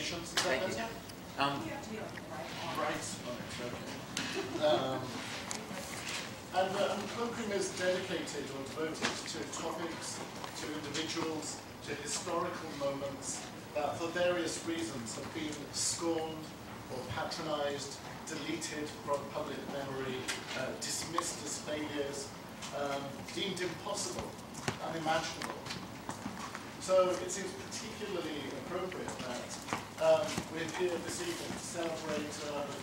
congratulations. Is that better? Right. And Colloquium is dedicated or devoted to topics, to individuals, to historical moments that for various reasons have been scorned or patronized, deleted from public memory, dismissed as failures, deemed impossible, unimaginable. So it seems particularly appropriate that we're here this evening to celebrate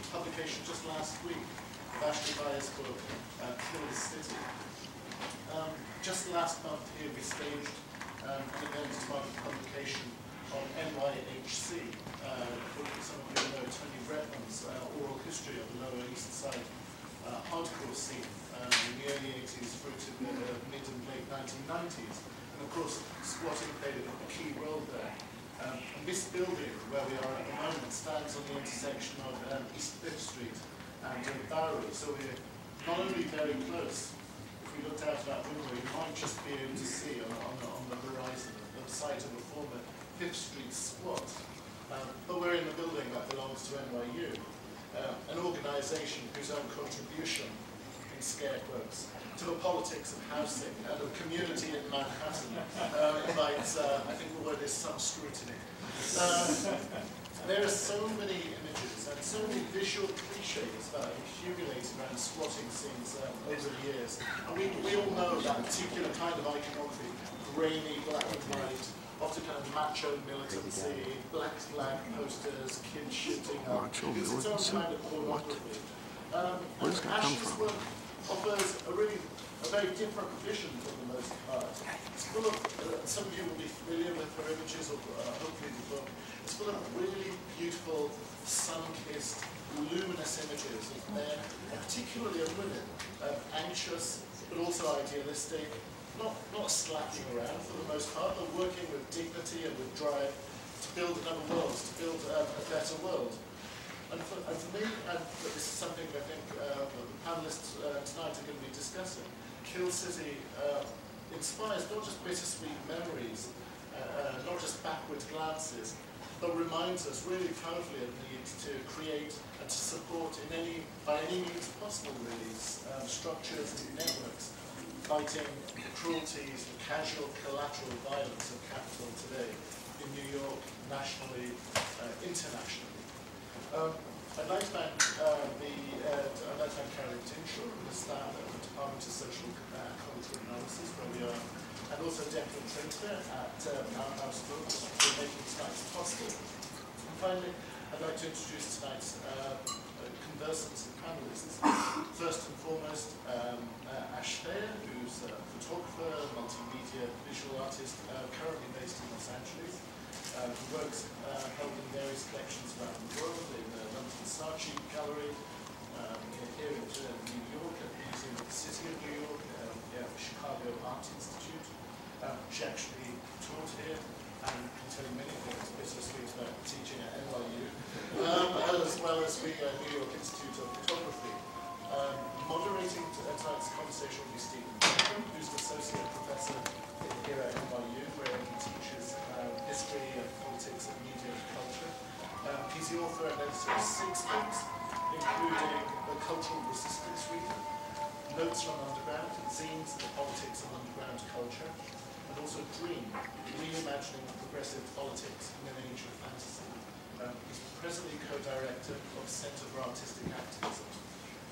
publication just last week of Ash Thayer's book, Kill the City. Just last month here we staged an event as part of publication on NYHC, some of you know Tony Redman's oral history of the Lower East Side hardcore scene in the early 80s through to the mid and late 1990s. And of course, squatting played a key role there. And this building, where we are at the moment, stands on the intersection of East 5th Street and Bowery. So we're not only very close. If we looked out that window, you might just be able to see on the horizon the site of a former 5th Street squat. But we're in the building that belongs to NYU, an organisation whose own contribution, in scare quotes, to the politics of housing and of community in Manhattan invites, I think the word is some scrutiny. There are so many images and so many visual cliches that have accumulated around squatting scenes over the years. And we all know that particular kind of iconography, grainy, black and white, often kind of macho militancy, black flag posters, kids shooting up. It's its own kind of pornography. Ash's work offers a very different vision for the most part. It's full of, some of you will be familiar with her images, or hopefully the book. It's full of really beautiful, sun-kissed, luminous images of men, particularly of women, anxious, but also idealistic, not slacking around for the most part, but working with dignity and with drive to build another world, to build a better world. And for me, and this is something I think the panelists tonight are going to be discussing, Kill City inspires not just bittersweet memories, not just backward glances, but reminds us really powerfully of the need to create and to support by any means possible really, structures and networks fighting the cruelties, the casual collateral violence of capital today in New York, nationally, internationally. I'd like to thank Caroline Tinshaw, the staff at the Department of Social and Cultural Analysis, where we are, and also Declan Trinter at Powerhouse Books for making tonight's possible. And finally, I'd like to introduce tonight's conversants and panelists. First and foremost, Ash Thayer, who's a photographer, multimedia visual artist, currently based in Los Angeles. He works held in various collections around the world, in the London Saatchi Gallery, here in New York, at the Museum of the City of New York, the Chicago Art Institute. She actually taught here and can tell you many things bittersweet about teaching at NYU, as well as the New York Institute of Photography. Moderating tonight's conversation will be Stephen Duncombe, who's an associate professor here at NYU, where he teaches history and politics and media and culture. He's the author and editor of 6 books, including The Cultural Resistance Reader, Notes from Underground, Zines, The Politics of Underground Culture, and also Dream, Reimagining Progressive Politics in an Age of Fantasy. He's presently co-director of Center for Artistic Activism,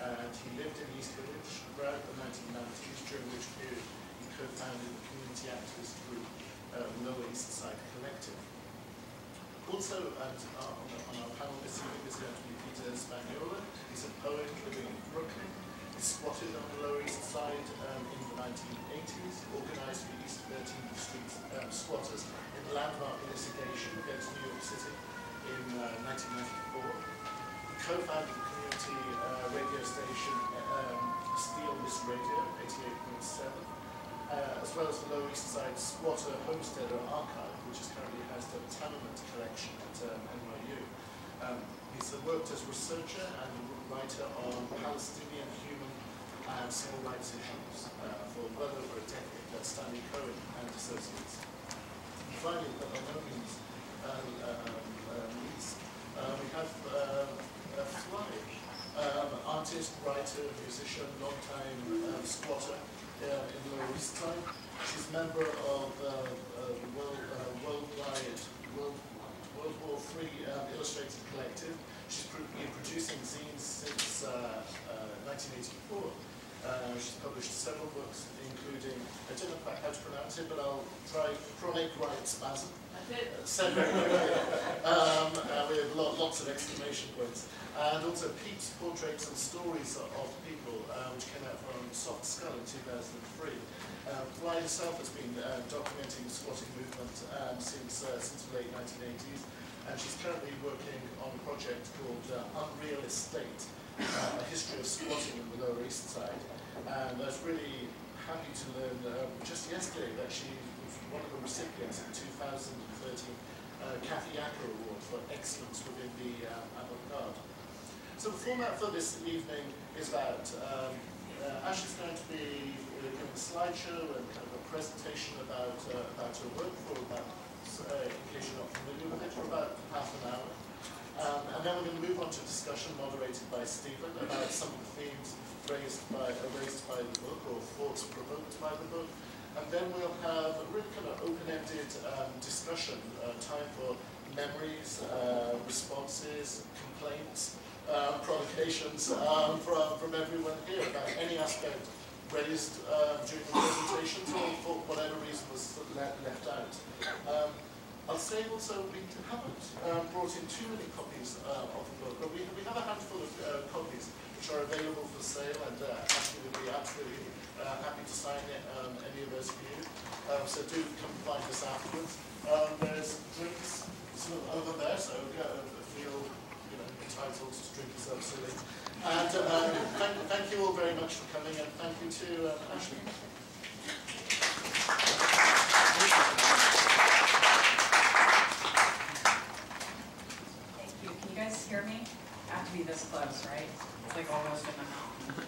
and he lived in East Village throughout the 1990s, during which period he co-founded the community activist group Lower East Side Collective. Also, on our panel this evening is going to be Peter Spagnuolo. He's a poet living in Brooklyn. He squatted on the Lower East Side in the 1980s, organized the East 13th Street squatters in landmark litigation against New York City in 1994. He co-founded the community radio station Steel Miss Radio, 88.7. As well as the Lower East Side Squatter-Homesteader archive, which is currently housed at the Tamiment Collection at NYU. He's worked as researcher and writer on Palestinian human and civil rights issues for well over a decade at Stanley Cohen and Associates. And finally, but by no means least, litigation, long-time squatter in the Lower East Side. She's a member of World War III Illustrated Collective. She's been producing zines since 1984. She's published several books, including, I don't know quite how to pronounce it, but I'll try Chronic Riot Spasm. That's it. Said very quickly. We have lots of exclamation points. And also PEOPS, Portraits and Stories of People, which came out from Soft Skull in 2003. Bly herself has been documenting the squatting movement since the late 1980s, and she's currently working on a project called Unreal Estate, a history of squatting in the Lower East Side. And I was really happy to learn just yesterday that she was one of the recipients of the 2013 Cathy Acker Award for excellence within the avant-garde. So the format for this evening is that Ash is going to be giving a slideshow and kind of a presentation about her work for about, in case you're not familiar with it, for about half an hour. And then we're going to move on to a discussion moderated by Stephen about some of the themes raised by the book, or thoughts provoked by the book. And then we'll have a really kind of open-ended discussion, time for memories, responses, complaints, provocations from everyone here about any aspect raised during the presentations, or for whatever reason was left out. I'll say also we haven't brought in too many copies of the book, but we have a handful of copies which are available for sale, and Ashley would be absolutely happy to sign it, any of those for you. So do come find us afterwards. There's drinks sort of over there, so feel entitled to drink yourself silly. And thank you all very much for coming, and thank you to Ashley. Thank you. Can you guys hear me? I have to be this close, right? It's like almost in the mountain.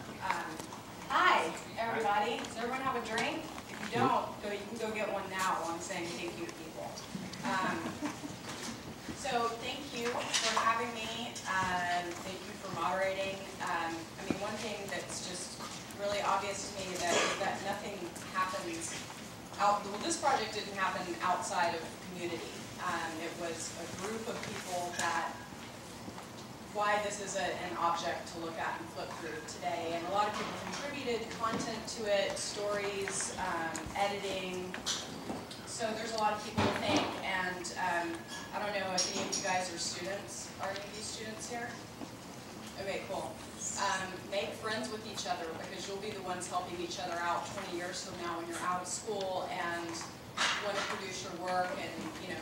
Hi, everybody. Does everyone have a drink? If you don't, you can go get one now while I'm saying thank you to people. So thank you for having me. Thank you for moderating. I mean, one thing that's just really obvious to me that nothing happens out. Well, this project didn't happen outside of community. It was a group of people that. Why this is an object to look at and flip through today, and a lot of people contributed content to it, stories, editing. So there's a lot of people to thank, and I don't know if any of you guys are students. Are any of you students here? Okay, cool. Make friends with each other, because you'll be the ones helping each other out 20 years from now when you're out of school and want to produce your work. And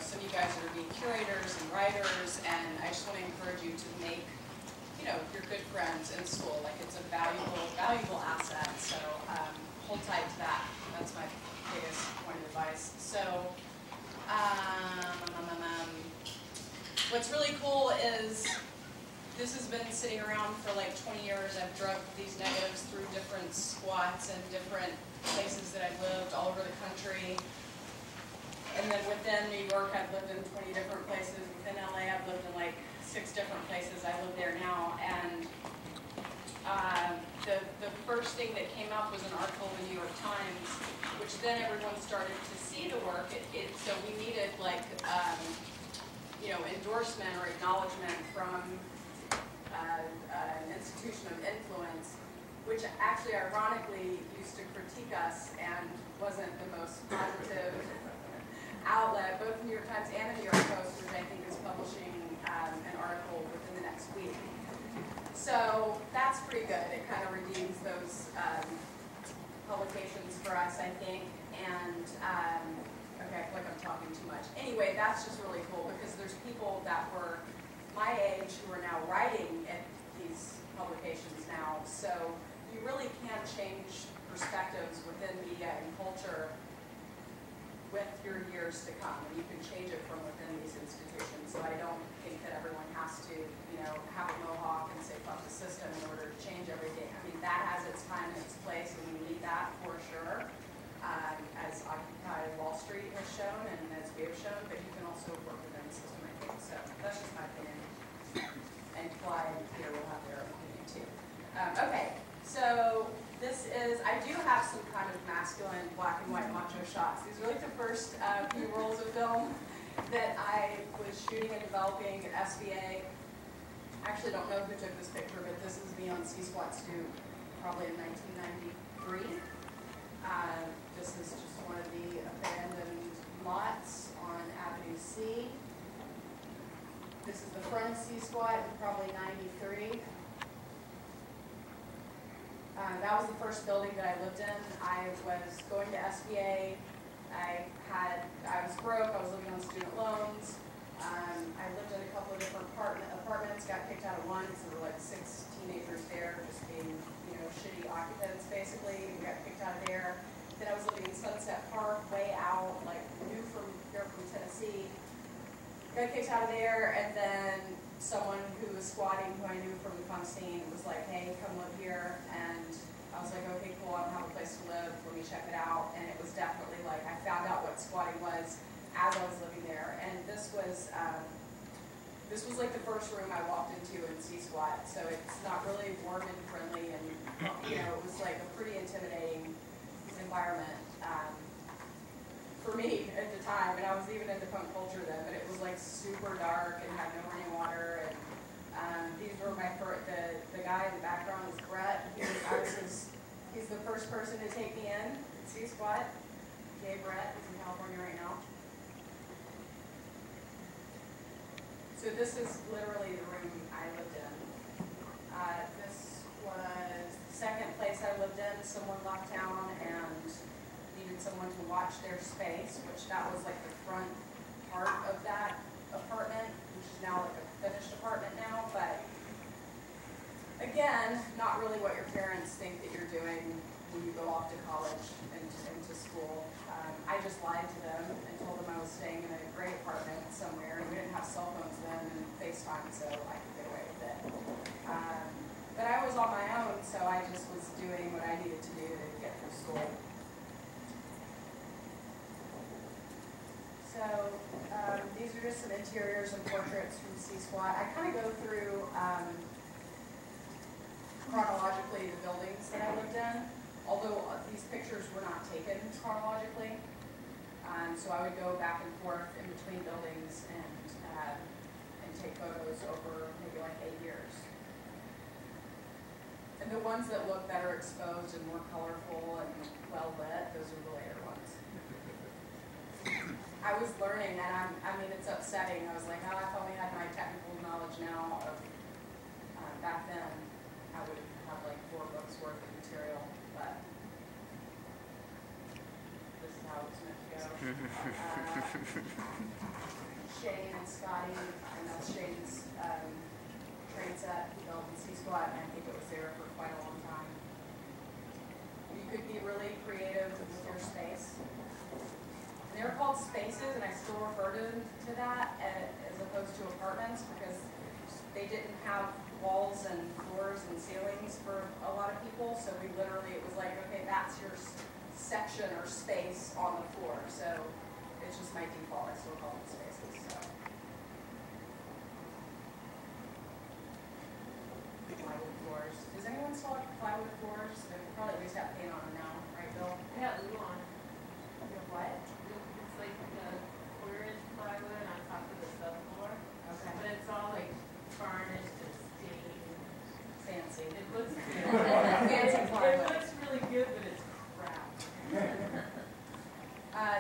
some of you guys are going to be curators and writers, and I just want to encourage you to make your good friends in school. Like, it's a valuable asset. So hold tight to that. That's my biggest point of advice. So what's really cool is this has been sitting around for like 20 years. I've drugged these negatives through different squats and different places that I've lived all over the country. And then within New York, I've lived in 20 different places. Within LA, I've lived in like 6 different places. I live there now. And the first thing that came up was an article in the New York Times, which then everyone started to see the work. So we needed like, endorsement or acknowledgement from an institution of influence, which actually ironically used to critique us and wasn't the most positive outlet. Both the New York Times and the New York Post, which I think is publishing an article within the next week. So that's pretty good. It kind of redeems those publications for us, I think. And okay, I feel like I'm talking too much. Anyway, that's just really cool, because there's people that were my age who are now writing at these publications now. So you really can change perspectives within media and culture with your years to come, and you can change it from within these institutions. So I don't think that everyone has to, have a mohawk and say fuck the system in order to change everything. I mean, that has its time and its place, and we need that for sure, as Occupy Wall Street has shown and as we have shown, but you can also work within the system, I think. So that's just my opinion. And Bly and Peter will have their opinion too. Okay, so So this is, I do have some kind of masculine black and white macho shots. These are like the first few rolls of film that I was shooting and developing at SVA. I actually don't know who took this picture, but this is me on C-Squat Stoop, probably in 1993. This is just one of the abandoned lots on Avenue C. This is the front of C-Squat, probably 93. That was the first building that I lived in. I was going to SBA. I was broke. I was living on student loans. I lived in a couple of different apartments. Got kicked out of one because there were like 6 teenagers there, just being, shitty occupants basically. We got kicked out of there. Then I was living in Sunset Park, way out, like from Tennessee. Got kicked out of there, and then someone who was squatting, who I knew from the punk scene, was like, hey, come live here. And I was like, okay, cool, I don't have a place to live, let me check it out. And it was definitely like, I found out what squatting was as I was living there. And this was like the first room I walked into in C-Squat, so it's not really warm and friendly, and it was like a pretty intimidating environment for me at the time. And I was even into punk culture then, but it was like super dark and had no running water. And these were my first, the guy in the background was Brett. He's the first person to take me in at C-Squat. Gay Brett, he's in California right now. So this is literally the room I lived in. This was the second place I lived in. Someone left town and needed someone to watch their space, which that was like the front part of that apartment, which is now like a finished apartment now. But again, not really what your parents think that you're doing when you go off to college and into school. I just lied to them and told them I was staying in a great apartment somewhere, and we didn't have cell phones then and FaceTime, so I could get away with it. But I was on my own, so I just was doing what I needed to do to get through school. So these are just some interiors and portraits from C-Squat. I kind of go through chronologically the buildings that I lived in, although these pictures were not taken chronologically. So I would go back and forth in between buildings and take photos over maybe like 8 years. And the ones that look better exposed and more colorful and well lit, those are the later ones. I was learning, and I mean, it's upsetting. I was like, oh, if I only had my technical knowledge now of back then, I would have like 4 books worth of material, but this is how it's meant to go. Shane and Scotty, and that's Shane's train set he built in C-Squat, and I think it was there for quite a long time. You could be really creative with your space. And they were called spaces, and I still refer to that as opposed to apartments, because they didn't have walls and floors and ceilings for a lot of people, so we literally, it was like, okay, that's your section or space on the floor. So it's just my default. I still call them spaces. So plywood floors. Does anyone still have plywood floors? They probably at least have paint on them now, right, Bill? I got glue on. You have what? It's like a quarter-inch plywood on top of the subfloor. Okay. But it's all like varnished and stained. Fancy. It looks good. Fancy plywood. It looks really good, but it's crap.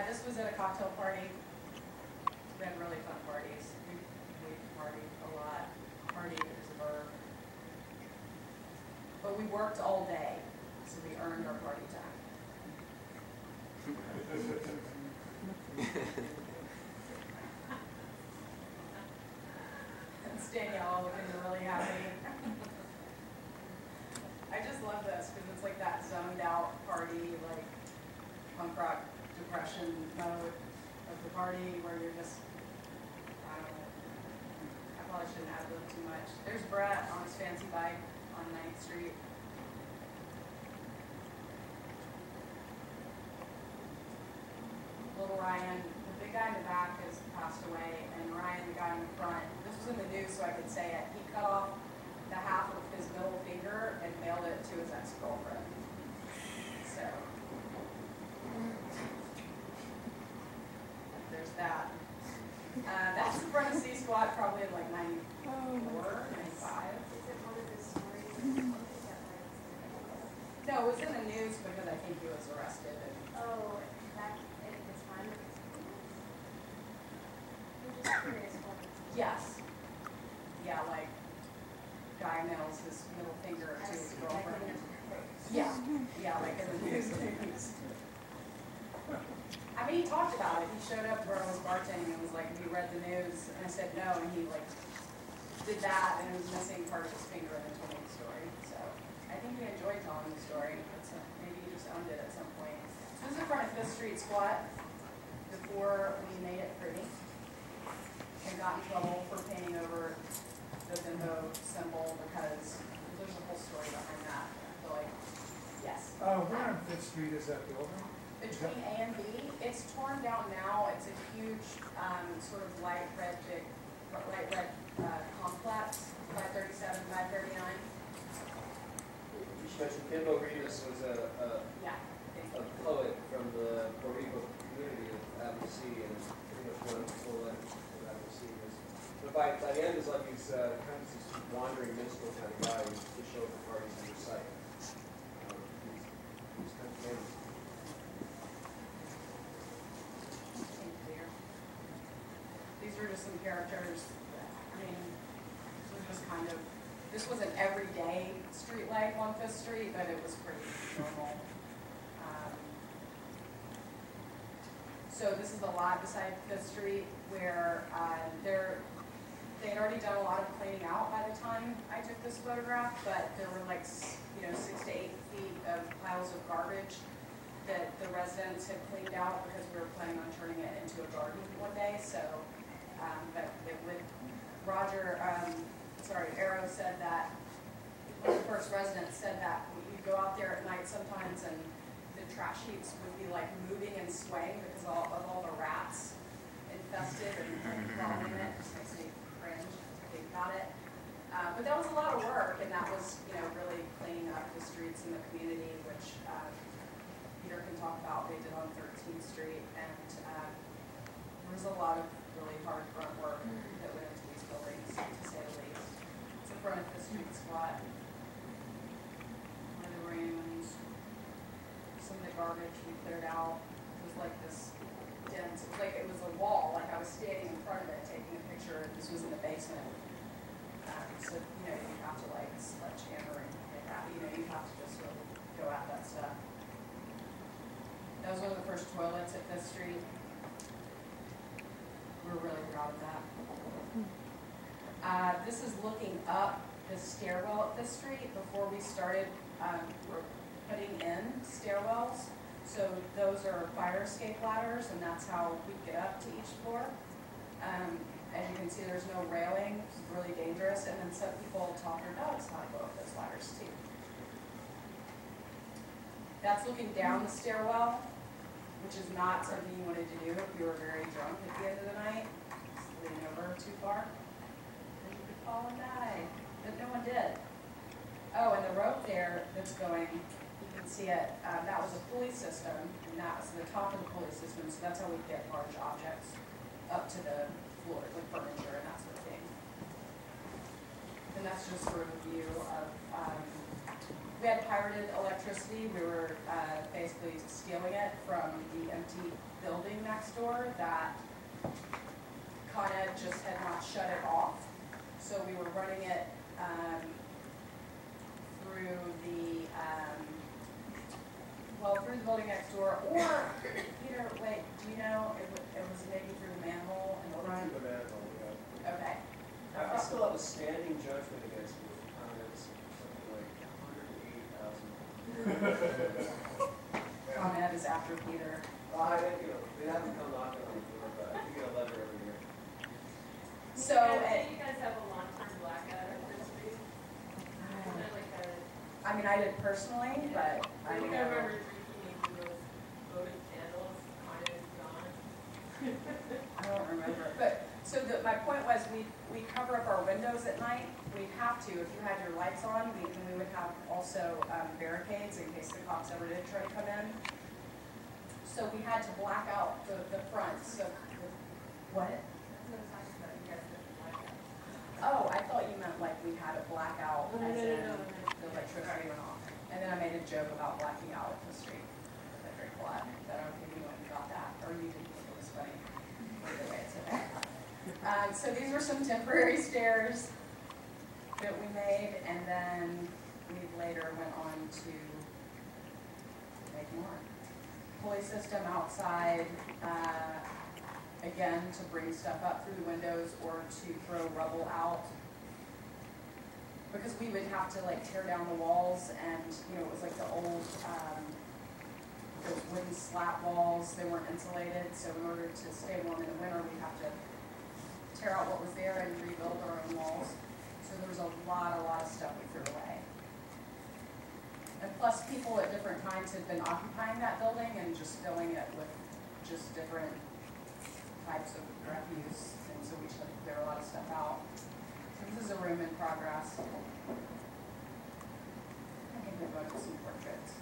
This was at a cocktail party. We had really fun parties. We partied a lot. Party is a verb. But we worked all day, so we earned our party time. And Danielle looking really happy. I just love this because it's like that zoned out party, like punk rock depression mode of the party where you're just, I don't know, I probably shouldn't ad lib too much. There's Brett on his fancy bike on 9th Street. Little Ryan, the big guy in the back has passed away, and Ryan, the guy in the front, this was in the news so I could say it, he cut off the half of his middle finger and mailed it to his ex-girlfriend. So there's that. That's the front of C Squad probably in like 94, 95. Is it one of his stories? No, it was in the news because I think he was arrested. And, Oh, back at the time of his I'm just curious what. yes. Yeah, like guy mails his middle finger to his girlfriend. Yeah, yeah, like in the news. I mean, he talked about it. He showed up where I was bartending and was like, "Have you read the news?" And I said no, and he like did that, and it was missing part of his finger, and then told me the story. So I think he enjoyed telling the story, but maybe he just owned it at some point. This is in front of Fifth Street Squat before we made it pretty and got in trouble for painting over the bimbo symbol because there's a whole story behind that. I feel like, yes. Where on Fifth Street is that building? Between A and B, it's torn down now. It's a huge sort of light red complex, 537, 539. You mentioned Kimbo Rivas was a Yeah. poet from the Puerto Rico community of Advocacy, and pretty much one of the full letters of Advocacy. But by the end, it's like he's kind of this wandering minstrel kind of guy who just show up at parties and recite. He's kind of famous. These are just some characters. I mean, these were just kind of, this was an everyday street light on Fifth Street, but it was pretty normal. So this is the lot beside Fifth Street where they had already done a lot of cleaning out by the time I took this photograph, but there were like 6 to 8 feet of piles of garbage that the residents had cleaned out because we were planning on turning it into a garden one day. So, but it would, Arrow said that, one of the first residents said that you'd go out there at night sometimes and the trash heaps would be like moving and swaying because of all the rats infested and crawling in it. It just makes me cringe to think about it. But that was a lot of work, and that was, really cleaning up the streets in the community, which Peter can talk about. They did on 13th Street, and there was a lot of really hard front work that went into these buildings, to say the least. It's in front of the street squat. One of the rooms. Some of the garbage we cleared out. It was like this dense, it was like it was a wall, like I was standing in front of it taking a picture. This was in the basement. So, you have to like sledgehammer and like that. You have to just really go at that stuff. That was one of the first toilets at Fifth Street. We were really proud of that. This is looking up the stairwell at Fifth Street before we started putting in stairwells. So those are fire escape ladders, and that's how we get up to each floor. As you can see, there's no railing. It's really dangerous. And then some people taught their dogs how to go up those ladders too. That's looking down the stairwell, which is not something you wanted to do if you were very drunk at the end of the night. Just leaning over too far. Then you could fall and die. But no one did. Oh, and the rope there that's going, you can see it, that was a pulley system, and that was the top of the pulley system, so that's how we get large objects up to the floor, like furniture and that sort of thing. And that's just sort of a view of, we had pirated electricity. We were basically stealing it from the empty building next door that Con Ed just had not shut it off. So we were running it through the through the building next door, or Peter, wait, do you know it was maybe through the manhole in the front? Through the manhole, yeah. Okay. I still have a standing judgment against me for comments, something like 108,000. Con Ed is after Peter. Well, they haven't come knocking on the door, but I get a letter every year. So, you guys have a long-term blackout at Fifth Street? I mean, I did personally, but I I think know. I remember drinking those votive candles, kind of gone. I don't remember. But so my point was we cover up our windows at night. We'd have to, if you had your lights on, we would have also barricades in case the cops ever did try to come in. So we had to black out the front. So, what? Oh, I thought you meant like we had a blackout as in the electricity went off. And then I made a joke about blacking out at the street. I drink a lot. I don't think anyone got that, or you didn't think it was funny. Either way, it's okay. So these were some temporary stairs that we made, and then we later went on to make more. Pulley system outside, again, to bring stuff up through the windows or to throw rubble out. Because we would have to like tear down the walls, and it was like the old those wooden slat walls. They weren't insulated, so in order to stay warm in the winter, we'd have to tear out what was there and rebuild our own walls. So there was a lot of stuff we threw away. And plus, people at different times had been occupying that building and just filling it with just different types of refuse, and so we took a lot of stuff out. So this is a room in progress. I think we're going to some portraits.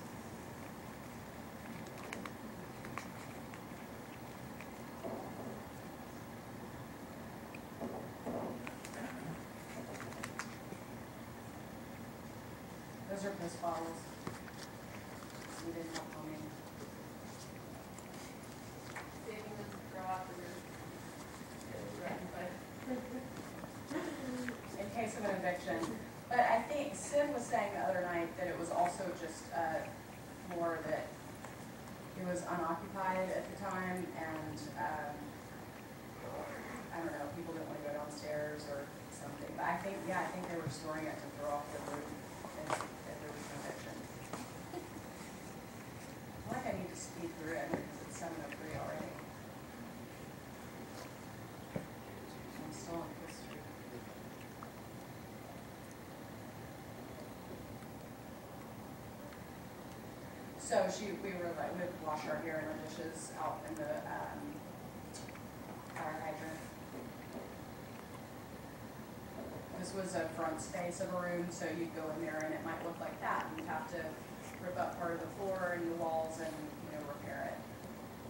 Those are post bottles. We didn't have plumbing. Saving them to throw out the roof. In case of an eviction. But I think Sid was saying the other night that it was also just a floor that it was unoccupied at the time, and I don't know, people didn't want to go downstairs or something. But I think they were storing it to throw off the roof if there was an eviction. I feel like I need to speed through it because it's 7:03 already. I'm still on history. So we would wash our hair and our dishes out in the fire hydrant. This was a front space of a room, so you'd go in there and it might look like that. You'd have to rip up part of the floor and the walls and repair it.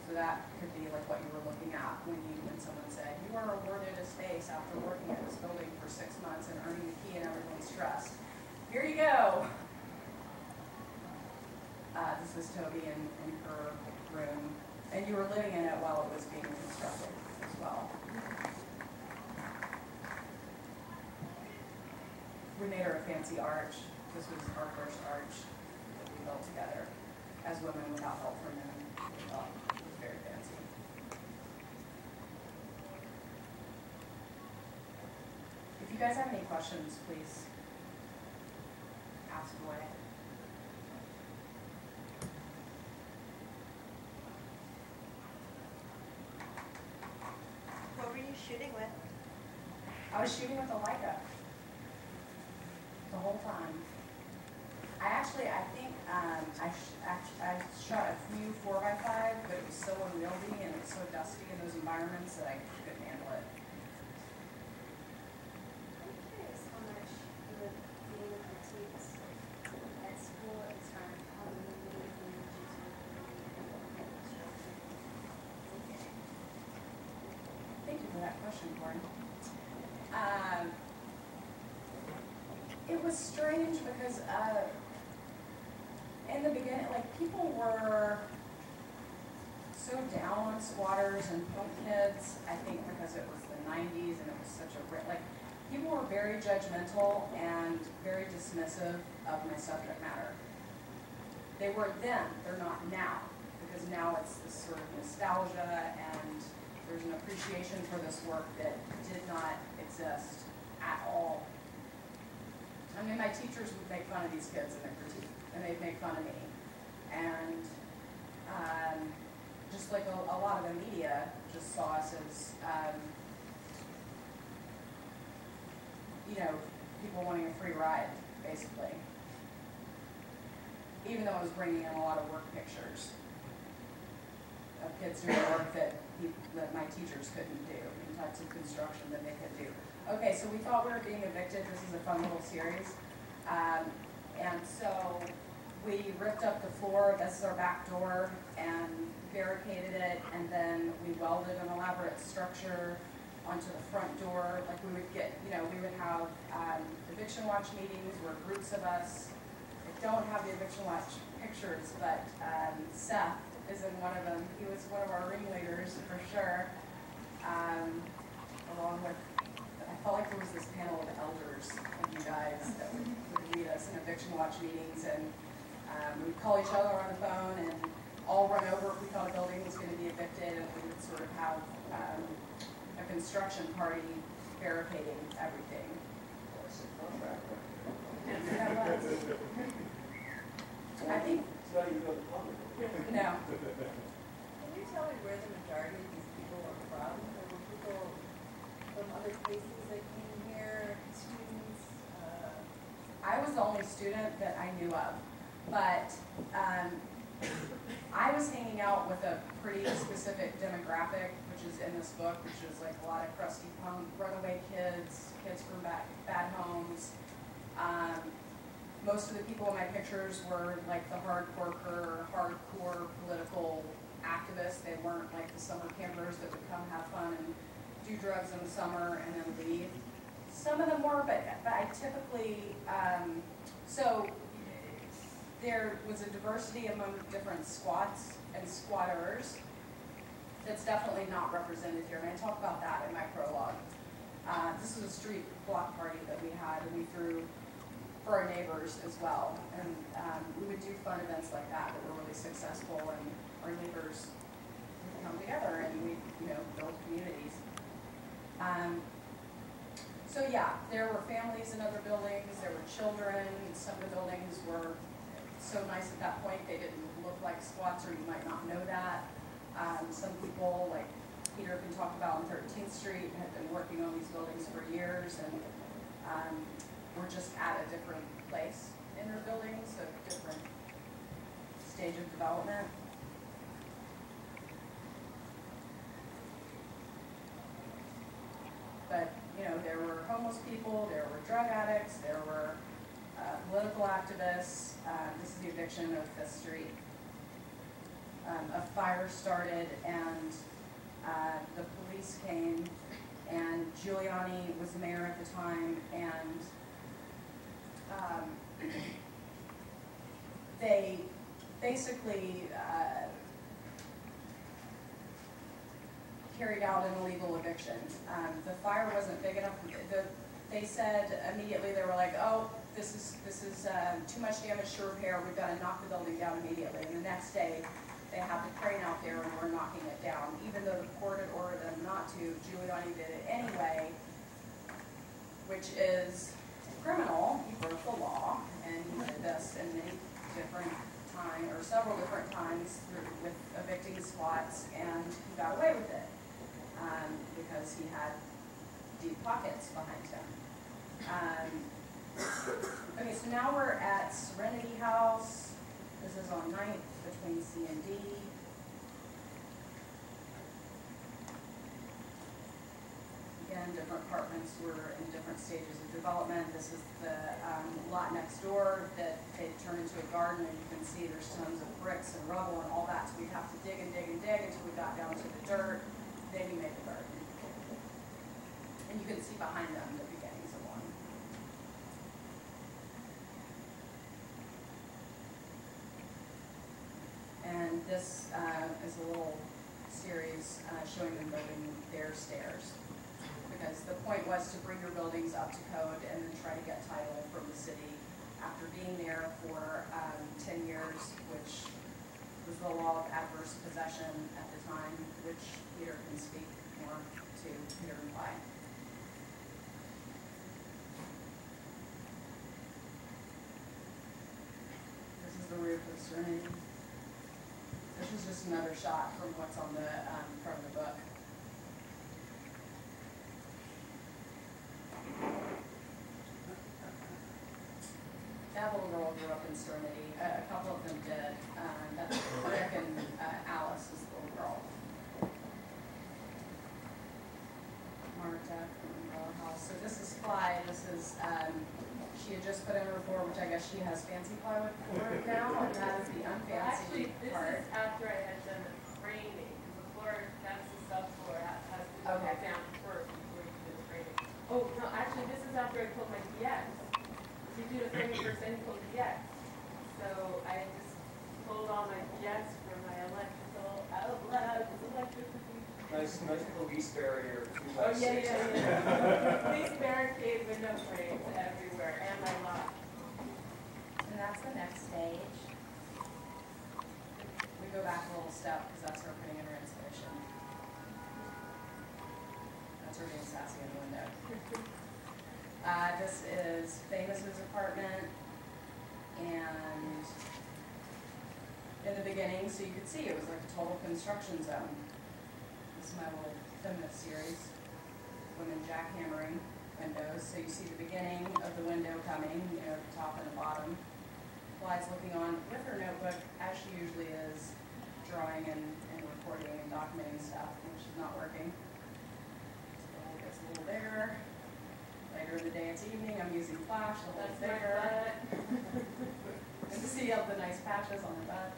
So that could be like what you were looking at when someone said, you are awarded a space after working at this building for 6 months and earning the key and everyone's trust. Here you go. This is Toby in her room, and you were living in it while it was being constructed as well. We made her a fancy arch. This was our first arch that we built together as women without help from men. We thought it was very fancy. If you guys have any questions, please ask away. What were you shooting with? I was shooting with a Leica the whole time. I think I shot a few 4x5, but it was so unwieldy and it was so dusty in those environments that I couldn't handle it. I'm curious how much you were dealing with critiques at school at the time, how many images Thank you for that question, Corin. It was strange because in the beginning, people were so down on squatters and punk kids, I think because it was the 90s and it was such a, people were very judgmental and very dismissive of my subject matter. They were then, they're not now, because now it's this sort of nostalgia and there's an appreciation for this work that did not exist at all. I mean, my teachers would make fun of these kids in their critique, and they'd make fun of me. And just like a lot of the media just saw us as, people wanting a free ride, basically. Even though I was bringing in a lot of work pictures of kids doing work that my teachers couldn't do. You can had some construction that they could do. Okay, so we thought we were being evicted. This is a fun little series. And so we ripped up the floor, this is our back door, and barricaded it, and then we welded an elaborate structure onto the front door. Like we would get, we would have eviction watch meetings where groups of us, I don't have the eviction watch pictures, but Seth is in one of them. He was one of our ringleaders for sure, along with, I felt like there was this panel of elders of you guys that would lead us in eviction watch meetings, and we'd call each other on the phone and all run over if we thought a building was going to be evicted, and we would sort of have a construction party barricading everything. I think, no. Can you tell me where the majority of these people are from? Or were people from other places that came here, students? I was the only student that I knew of, but I was hanging out with a pretty specific demographic, which is in this book, which is like a lot of crusty punk, runaway kids, kids from bad homes. Most of the people in my pictures were like the hardcore political activists. They weren't like the summer campers that would come have fun and do drugs in the summer and then leave. Some of them were, but I typically, so there was a diversity among different squats and squatters that's definitely not represented here, and I talk about that in my prologue. This was a street block party that we had, and we threw for our neighbors as well, and we would do fun events like that were really successful, and our neighbors would come together and we build communities. So yeah, there were families in other buildings, there were children. Some of the buildings were so nice at that point they didn't look like squats, or you might not know that. Some people, like Peter can talk about on 13th Street, had been working on these buildings for years, and were just at a different place in their buildings, a different stage of development. But, there were homeless people, there were drug addicts, there were political activists. This is the eviction of Fifth Street. A fire started, and the police came, and Giuliani was the mayor at the time, and they basically carried out an illegal eviction. The fire wasn't big enough. They said immediately, they were like, oh, this is too much damage to repair, we've got to knock the building down immediately. And the next day, they had the crane out there and were knocking it down. Even though the court had ordered them not to, Giuliani did it anyway, which is criminal. He broke the law, and he did this in many different times, or several different times, with evicting squats, and he got away with it because he had deep pockets behind him. Okay, so now we're at Serenity House. This is on 9th between C and D. Again, different apartments were in different stages of development. This is the lot next door that they turned into a garden, and you can see there's tons of bricks and rubble and all that, so we'd have to dig and dig and dig until we got down to the dirt. Then you made the garden. And you can see behind them the beginnings of one. And this is a little series showing them building their stairs. Because the point was to bring your buildings up to code and then try to get title from the city after being there for 10 years, which was the law of adverse possession at the time, which Peter can speak more to, Peter and Pi. This is the roof of Serenity. This is just another shot from what's on the front of the book. That little girl grew up in Serenity. A couple of them did. That's Rick and Alice is the little girl. Powerhouse. So this is Fly. This is, she had just put in her report, which I guess she has fancy plywood for now, and that is the unfancy Actually, this part. is after I had done the framing, because the floor, that's the subfloor, has to go Okay. down first before you do the framing. Oh, no, actually, this is after I pulled my DX. You do the framing first, then you pull the DX. So I just pulled all my DX for my electrical outlet, electricity. Nice police barrier. Oh, yeah. Police barricade window frames everywhere, and my lock. And that's the next stage. We go back a little step because that's her putting in her installation. That's her being sassy in the window. This is Famous's apartment, and in the beginning, so you could see it was like a total construction zone. This is my little feminist series, women jackhammering windows. So you see the beginning of the window coming, you know, the top and the bottom. Fly's looking on with her notebook, as she usually is, drawing and recording and documenting stuff when she's not working. So it gets a little bigger. Later in the day, it's evening. I'm using flash, a little bigger. And to see all the nice patches on the butt.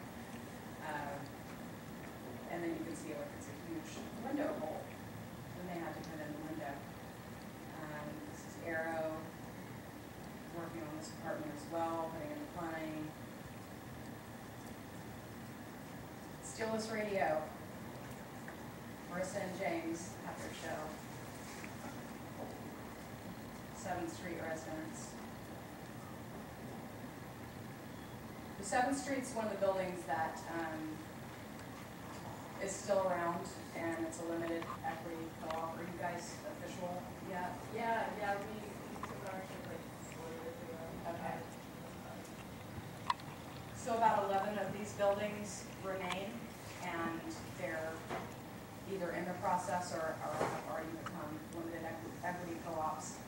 And then you can see like it's a huge window hole. And they had to put in the window. This is Arrow working on this apartment as well, putting in the plumbing. Steelless Radio. Marissa and James have their show. 7th Street residents. The 7th Street's one of the buildings that is still around, and it's a limited equity co-op. Are you guys official yet? Yeah, we took ownership like a little bit ago. Okay. So about 11 of these buildings remain, and they're either in the process or have already become limited equity co-ops,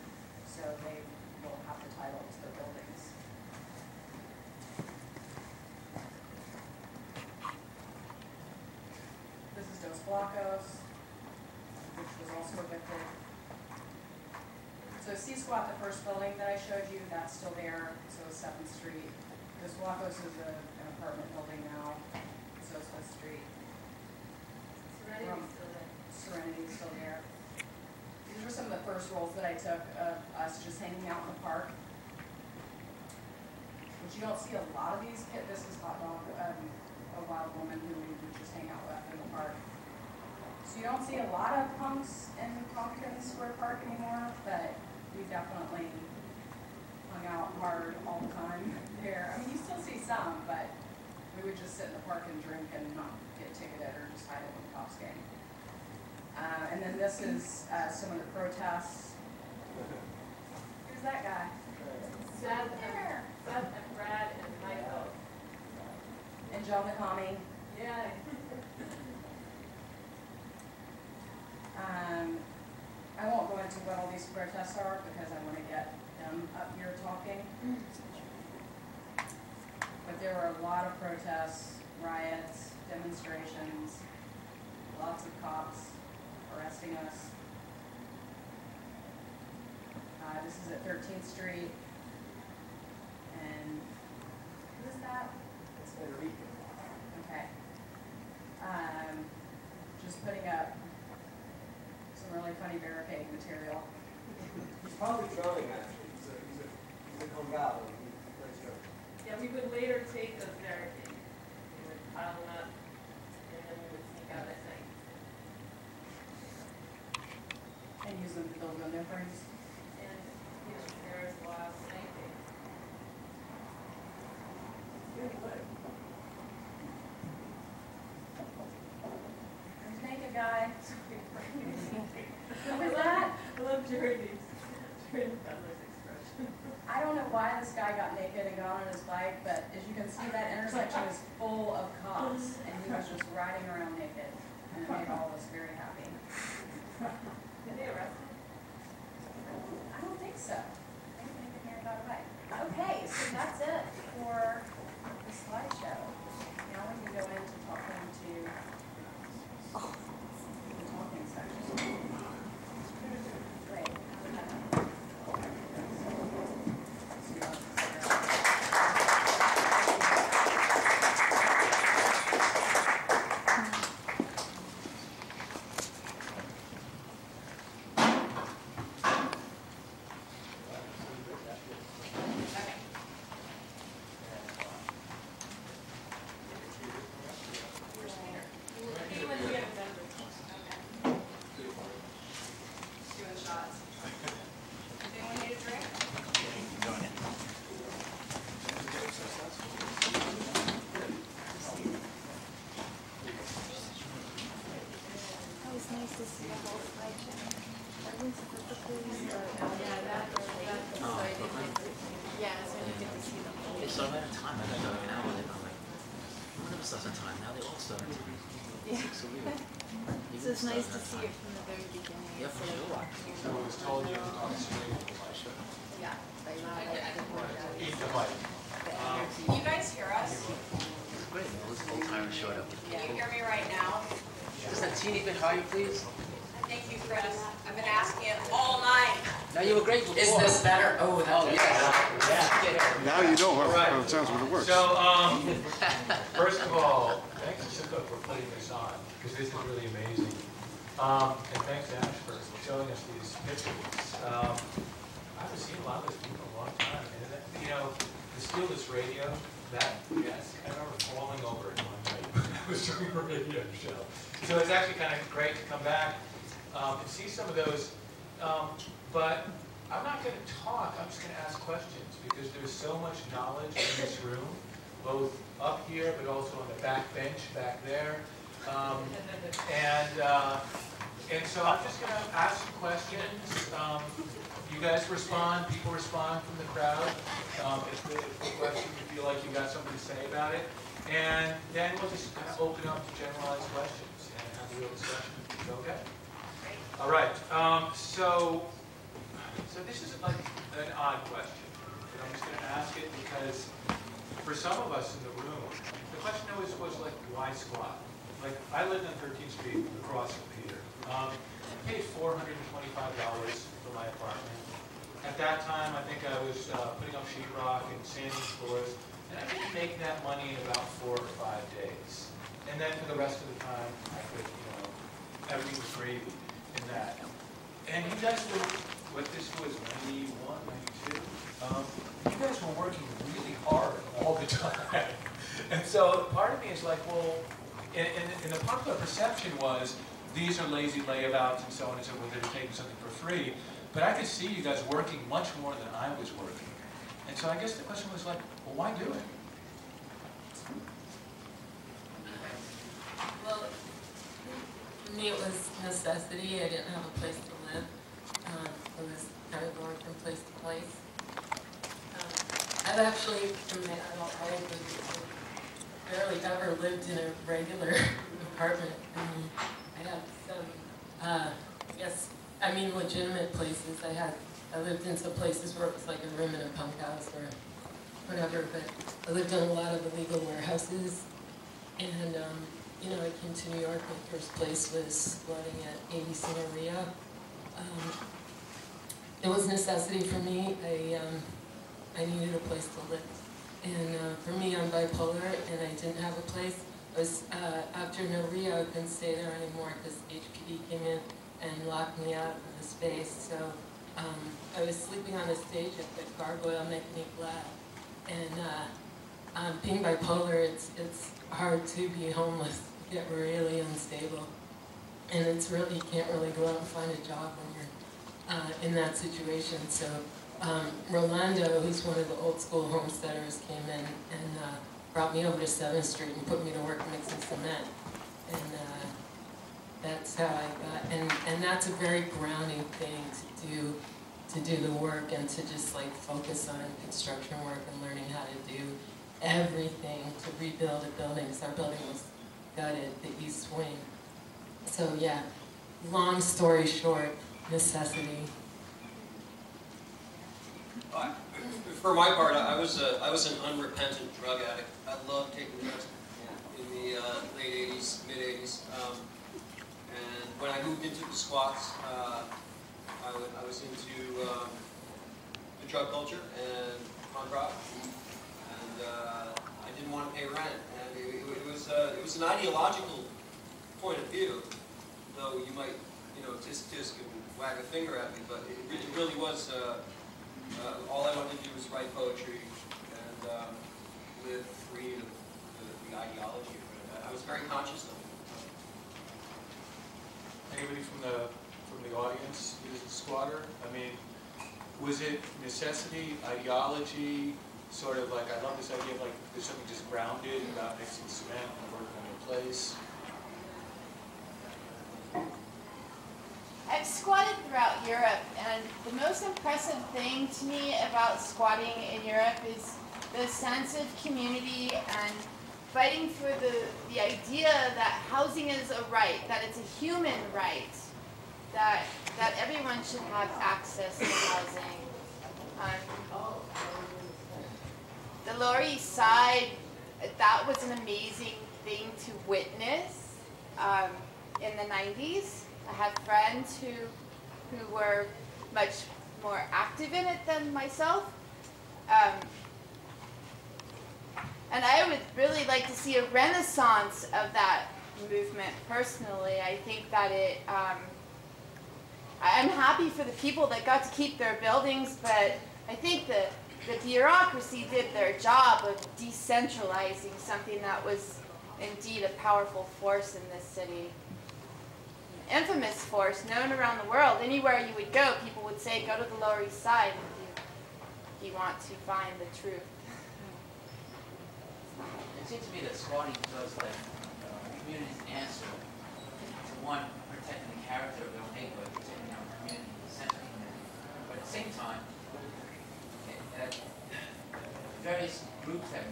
so they will have the title to the buildings. This is Dos Blocos, which was also evicted. So C-Squat, the first building that I showed you, that's still there, so is 7th Street. Dos Blocos is an apartment building now, so is 5th Street. Serenity's still there. Serenity's still there. These were some of the first roles that I took of us just hanging out in the park. Which you don't see a lot of these kids. This is Hot Dog, a wild woman who we would just hang out with in the park. So you don't see a lot of punks in Tompkins Square Park anymore, but we definitely hung out hard all the time there. I mean, you still see some, but we would just sit in the park and drink and not get ticketed or just hide it when the cops came. And then this is some of the protests. Who's that guy? Seth and Brad and Michael. And John the Commie. Yeah. I won't go into what all these protests are because I want to get them up here talking. But there were a lot of protests, riots, demonstrations, lots of cops arresting us. This is at 13th Street. And who is that? It's Federico. Okay. Just putting up some really funny barricading material. He's probably drumming actually. He's a congado. He plays drum. Yeah, we would later take those barricades. We would pile them up, and then we would sneak out at night. And use them to build window frames. And, you know, there's wild sniping. Good work. There's a naked guy. Who was that? I love Jordy's Butler's expression. I don't know why this guy got naked and got on his bike, but as you can see, that intersection is full of cops, and he was just riding around naked, and it made all of us very happy. Did they arrest him? I don't think so. I think naked man got a bike. Okay, so that's it for the slideshow. Now we can go into talking to the talking section. started time. Now they all start. Yeah. So it's nice to see it from the very beginning. Yeah, for sure. So it was told you to talk straight. Yeah. Eat the mic. Can you guys hear us? Great. All those old timers showed up. Can you hear me right now? Just a teeny bit higher, please. Thank you, Chris. I've been asking it all night. Now you were great before. Is this better? Oh, that's yes. Now you know Right. how it sounds when it works. So, first of all, thanks to Sukhdev for putting this on, because this is really amazing. And thanks to Ash for showing us these pictures. I haven't seen a lot of this people in a long time. And you know, to steal this radio, that desk, I remember falling over it one night when I was doing a radio show. So it's actually kind of great to come back and see some of those. But I'm not going to talk, I'm just going to ask questions, because there's so much knowledge in this room, both up here, but also on the back bench back there. And so I'm just going to ask some questions. You guys respond, people respond from the crowd. If the question you feel like you got something to say about it. And then we'll just kind of open up to generalized questions and have a real discussion. Okay? All right. So this is like an odd question, but I'm just going to ask it because for some of us in the room, the question always was like, why squat? Like, I lived on 13th Street across from Peter. I paid $425 for my apartment. At that time, I think I was putting up sheetrock and sanding floors, and I didn't make that money in about 4 or 5 days. And then for the rest of the time, I could, you know, everything was gravy in that. And you guys were, what this was, 91, 92? You guys were working really hard all the time. And so part of me is like, well, and the popular perception was, these are lazy layabouts and so on and so forth, they're taking something for free. But I could see you guys working much more than I was working. And so I guess the question was like, well, why do it? Well, for me it was necessity. I didn't have a place to live. I was kind of going from place to place. I've actually, in my adult life, barely ever lived in a regular apartment. I have some, legitimate places. I lived in some places where it was like a room in a punk house or whatever, but I lived in a lot of illegal warehouses. And, I came to New York. My first place was squatting at ABC and RIOT. It was necessity for me. I needed a place to live. And for me, I'm bipolar, and I didn't have a place. I was, after no RIOT, I couldn't stay there anymore because HPD came in and locked me out of the space. So I was sleeping on the stage at the Gargoyle Make Me Glad. And being bipolar, it's hard to be homeless. You get really unstable. And it's really, you can't really go out and find a job when you're in that situation. So Rolando, who's one of the old school homesteaders, came in and brought me over to 7th Street and put me to work mixing cement. And that's how I got, and that's a very grounding thing to do the work and to just like focus on construction work and learning how to do everything to rebuild a building, because our building was gutted, the East Wing. So yeah, long story short, necessity. For my part, I was an unrepentant drug addict. I loved taking drugs in the late 80s, mid 80s. And when I moved into the squats, I was into the drug culture and punk rock, and I didn't want to pay rent. And it was an ideological point of view, though you might, tisk and wag a finger at me, but it really was. All I wanted to do was write poetry and live free of the ideology of it. I was very conscious of it. Anybody from the audience is a squatter? I mean, was it necessity, ideology, sort of like, I love this idea of like, there's something just grounded about mixing cement and working on your place? I've squatted throughout Europe, and the most impressive thing to me about squatting in Europe is the sense of community and fighting for the idea that housing is a right, that it's a human right, that everyone should have access to housing. The Lower East Side, that was an amazing thing to witness in the 90s. I had friends who were much more active in it than myself. And I would really like to see a renaissance of that movement personally. I think that I'm happy for the people that got to keep their buildings, but I think the bureaucracy did their job of decentralizing something that was indeed a powerful force in this city. An infamous force known around the world. Anywhere you would go, people would say, go to the Lower East Side if you want to find the truth. It seems to me that squatting does like the community's answer to one, protecting the character of their own neighborhood, protecting their own community, the central community. But at the same time, various groups that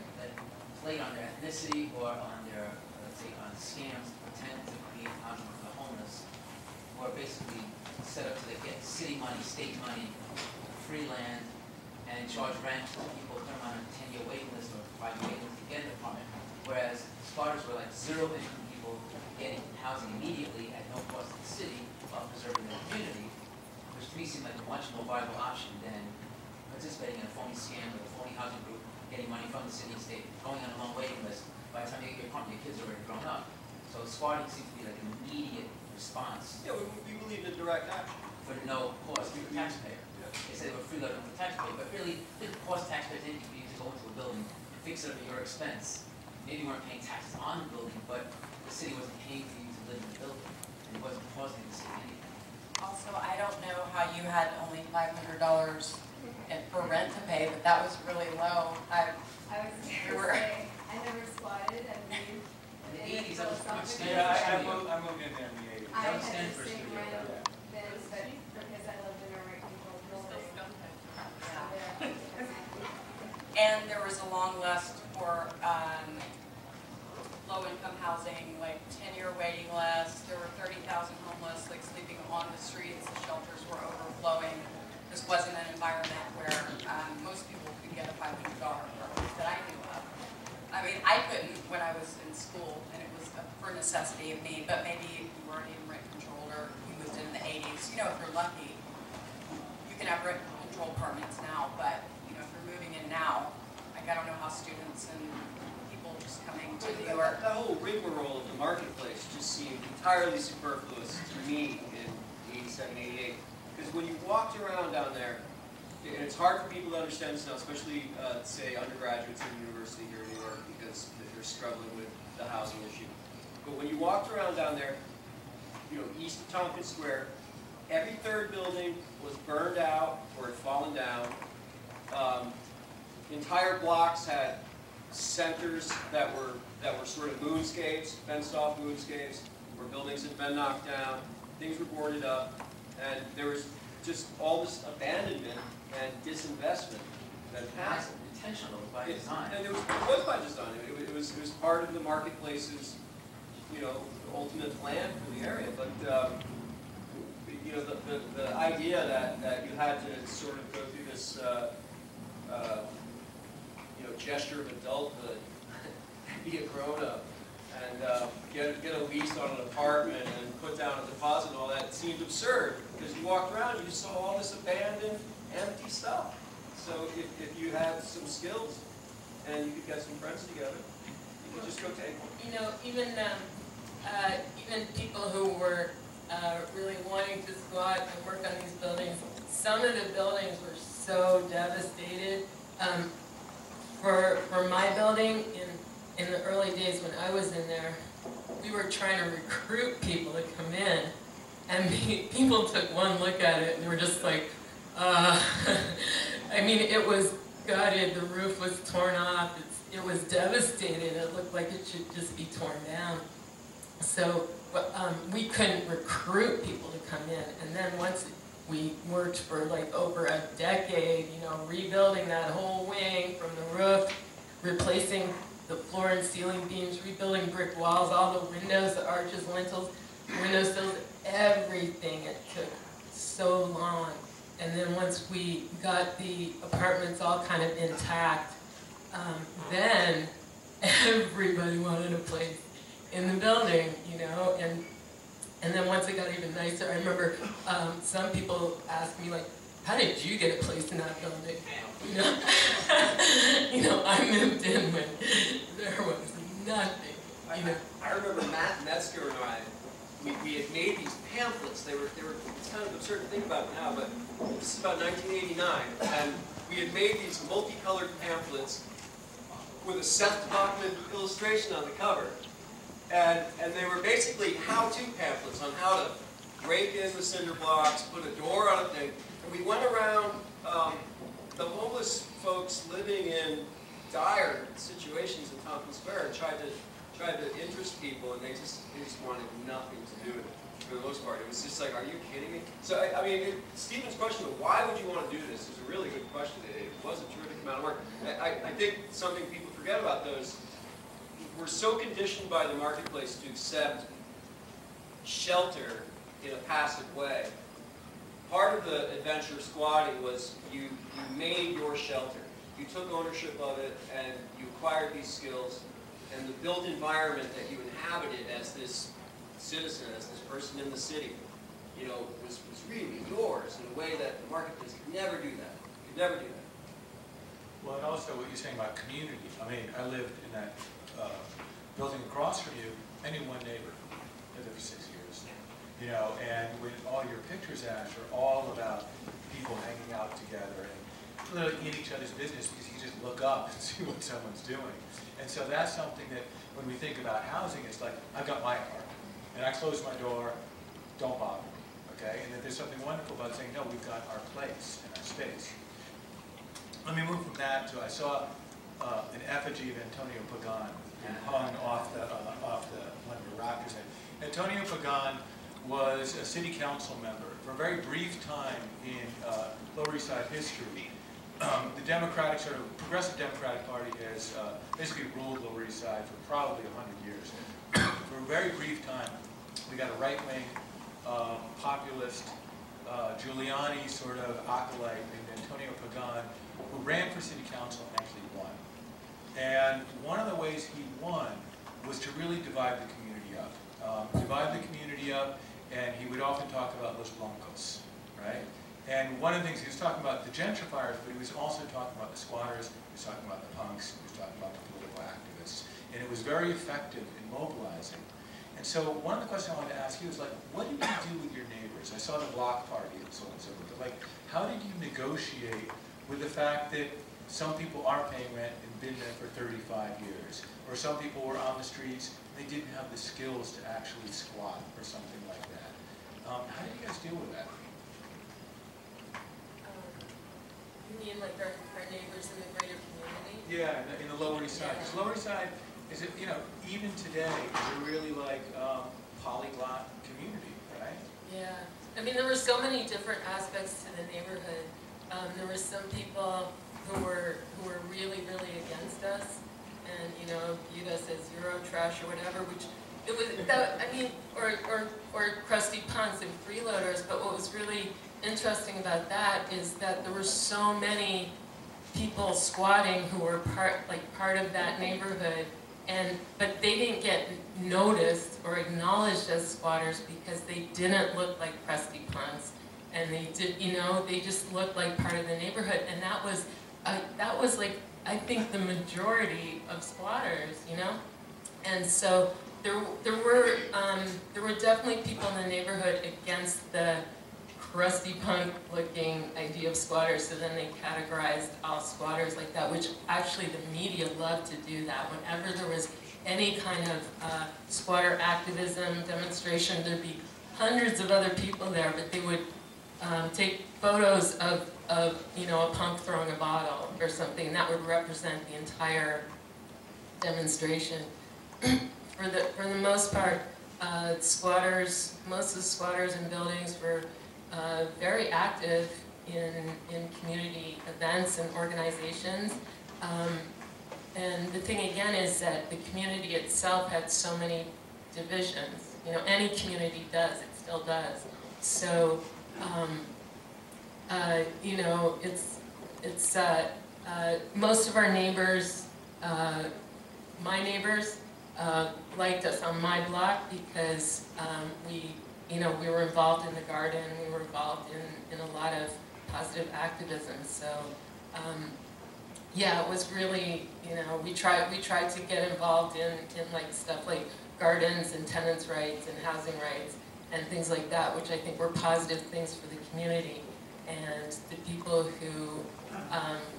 played on their ethnicity or on their, let's say, on scams to pretend to create housing for the homeless, were basically set up to get city money, state money, free land, and charge rent to people, put them on a 10-year waiting list or 5-year waiting list to get an apartment. Whereas squatters were like zero-income people getting housing immediately at no cost to the city while preserving their community, which to me seemed like a much more viable option than participating in a phony scam with a phony housing group, getting money from the city and state, going on a long waiting list. By the time you get your apartment, your kids are already grown up. So squatting seems to be like an immediate response. Yeah, we believe in direct action. For no cost to the taxpayer. They say they were free loading for the taxpayer, but really didn't cost taxpayers anything for you to go into a building and fix it up at your expense. Maybe you weren't paying taxes on the building, but the city wasn't paying for you to live in the building, and it wasn't costing the city anything. Also, I don't know how you had only $500 for rent to pay, but that was really low. I was say, I never squatted, and we. In the 80s, that was pretty much Yeah, standard. I moved in there in the 80s. I That was had standard the for a same studio. rent then, but because I lived in a rent-controlled building. And there was a long list for low-income housing, like 10-year waiting list. There were 30,000 homeless, like sleeping on the streets. The shelters were overflowing. This wasn't an environment where most people could get a $500 apartment that I knew of. I mean, I couldn't when I was in school, and it was for necessity of need. But maybe you weren't even rent-controlled, or you moved in the 80s. You know, if you're lucky, you can have rent-control permits now. But you know, if you're moving in now, like I don't know how students and people just coming to New York. That whole rigmarole of the marketplace just seemed entirely superfluous to me in 87, 88. Because when you walked around down there, and it's hard for people to understand this now, especially, say, undergraduates in the university here in New York, because they're struggling with the housing issue. But when you walked around down there, you know, east of Tompkins Square, every third building was burned out or had fallen down. Entire blocks had centers that were sort of moonscapes, fenced-off moonscapes, where buildings had been knocked down, things were boarded up, and there was just all this abandonment and disinvestment that happened. Intentional by design. And it was by design. It was part of the marketplace's, you know, ultimate plan for the area. But you know, the idea that you had to sort of go through this, you know, gesture of adulthood, be a grown-up, and get a lease on an apartment and put down a deposit and all that, it seemed absurd. Because you walked around, you saw all this abandoned, empty stuff. So if you had some skills and you could get some friends together, you could just go take them. You know, even people who were really wanting to squat and work on these buildings, some of the buildings were so devastated. For my building, in the early days when I was in there, we were trying to recruit people to come in, and people took one look at it and they were just like, I mean, it was gutted, the roof was torn off, it was devastated, it looked like it should just be torn down. So we couldn't recruit people to come in, and then once we worked for like over a decade, you know, rebuilding that whole wing from the roof, replacing the floor and ceiling beams, rebuilding brick walls, all the windows, the arches, lintels, windowsills, everything. It took so long. And then once we got the apartments all kind of intact, then everybody wanted a place in the building, you know, and then once it got even nicer, I remember some people asked me, like, how did you get a place in that building? You know, you know, I moved in when there was nothing. You know, I remember Matt Metzger and I, we had made these pamphlets. They were, it's kind of absurd to think about it now, but this is about 1989, and we had made these multicolored pamphlets with a Seth Bachman illustration on the cover. And they were basically how-to pamphlets on how to break in the cinder blocks, put a door on a thing. And we went around the homeless folks living in dire situations in Tompkins Square and tried to interest people, and they just wanted nothing to do with it for the most part. It was just like, are you kidding me? So I mean, Stephen's question of why would you want to do this is a really good question. It was a terrific amount of work. I think something people forget about those. We're so conditioned by the marketplace to accept shelter in a passive way. Part of the adventure of squatting was you made your shelter. You took ownership of it and you acquired these skills, and the built environment that you inhabited as this citizen, as this person in the city, you know, was really yours in a way that the marketplace could never do that. Could never do that. Well, and also what you're saying about community. I mean, I lived in that building across from you. I knew one neighbor. I lived there for 6 years. You know, and when all your pictures, Ash, are all about people hanging out together and literally in each other's business because you can just look up and see what someone's doing. And so that's something that when we think about housing, it's like, I've got my apartment, and I close my door, don't bother me, okay? And that there's something wonderful about saying, no, we've got our place and our space. Let me move from that to, I saw an effigy of Antonio Pagan hung off one of the rafters. Antonio Pagan was a city council member for a very brief time in Lower East Side history. The Democratic, sort of progressive Democratic Party has basically ruled Lower East Side for probably 100 years. For a very brief time, we got a right-wing, populist, Giuliani sort of acolyte named Antonio Pagan, who ran for city council and actually won. And one of the ways he won was to really divide the community up. Divide the community up, and he would often talk about los blancos, right? And one of the things, he was talking about the gentrifiers, but he was also talking about the squatters, he was talking about the punks, he was talking about the political activists. And it was very effective in mobilizing. And so one of the questions I wanted to ask you is, like, what did you do with your neighbors? I saw the block party and so on and so forth. But, like, how did you negotiate with the fact that some people are paying rent and been there for 35 years? Or some people were on the streets, they didn't have the skills to actually squat or something like that. How did you guys deal with that? You mean like our neighbors in the greater community? Yeah, in the Lower East Side. Because Lower East Side, is it, you know, even today, is it really like polyglot community, right? Yeah. I mean, there were so many different aspects to the neighborhood. There were some people who were really, really against us, and you know, viewed us as Euro trash or whatever. Which it was. That, I mean, or crusty punks and freeloaders. But what was really interesting about that is that there were so many people squatting who were part of that neighborhood, but they didn't get noticed or acknowledged as squatters because they didn't look like crusty punks, and they did, you know, they just looked like part of the neighborhood, and that was like, I think, the majority of squatters, you know, and so there were definitely people in the neighborhood against the crusty punk looking idea of squatters, so then they categorized all squatters like that, which actually the media loved to do that. Whenever there was any kind of squatter activism, demonstration, there'd be hundreds of other people there, but they would take photos of you know, a punk throwing a bottle or something, and that would represent the entire demonstration. For the most part, most of the squatters in buildings were very active in community events and organizations, And the thing again is that the community itself had so many divisions. You know, any community does, it still does. So, you know, most of our neighbors, my neighbors, liked us on my block because we were involved in the garden, we were involved in a lot of positive activism. So, yeah, it was really, you know, we tried to get involved in like stuff like gardens and tenants' rights and housing rights and things like that, which I think were positive things for the community. And the people who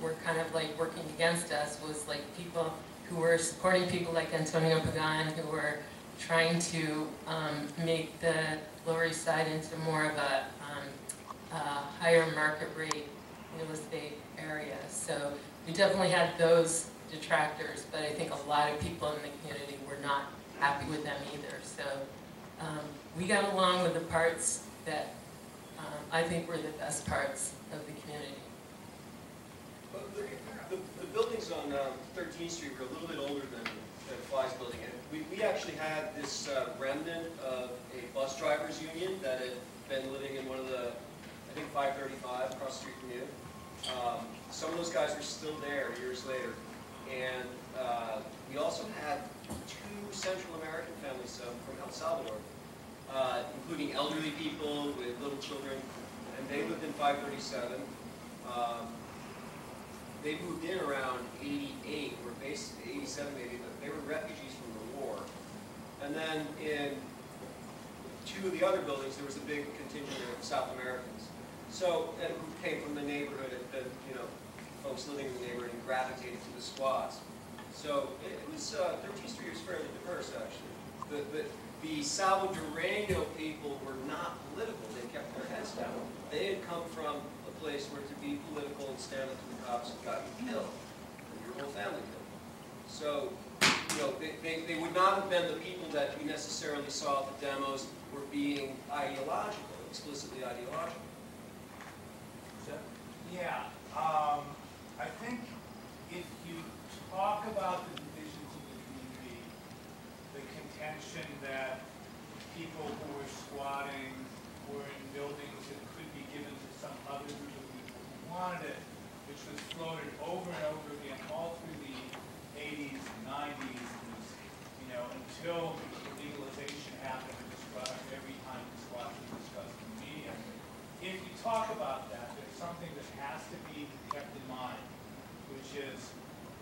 were kind of like working against us was like people who were supporting people like Antonio Pagan, who were trying to make the Lower East Side into more of a higher market rate real estate area. So we definitely had those detractors, but I think a lot of people in the community were not happy with them either. So we got along with the parts that I think were the best parts of the community. The buildings on 13th Street were a little bit older than Fly's building. And we actually had this remnant of a bus drivers union that had been living in one of the, I think 535 across the street from you. Some of those guys were still there years later. And we also had 2 Central American families from El Salvador, including elderly people with little children. And they lived in 537. They moved in around 88, or basically 87 maybe, but they were refugees from the war. And then in 2 of the other buildings, there was a big contingent of South Americans. So, and who came from the neighborhood, and you know, folks living in the neighborhood and gravitated to the squads. So it was, 13th Street was fairly diverse actually. The Salvadoreño people were not political, they kept their heads down. They had come from a place where to be political and stand up to the cops and got you killed, and your whole family killed. So, you know, they would not have been the people that we necessarily saw at the demos were being ideological, explicitly ideological. Yeah, I think if you talk about the divisions of the community, the contention that people who were squatting were in buildings that could be given to some other group of people who wanted it, which was floated over and over again all through the 80s and 90s, was, you know, until the legalization happened, it was brought up every time the squats were discussed in the media. If you talk about that, there's something that has to be kept in mind, which is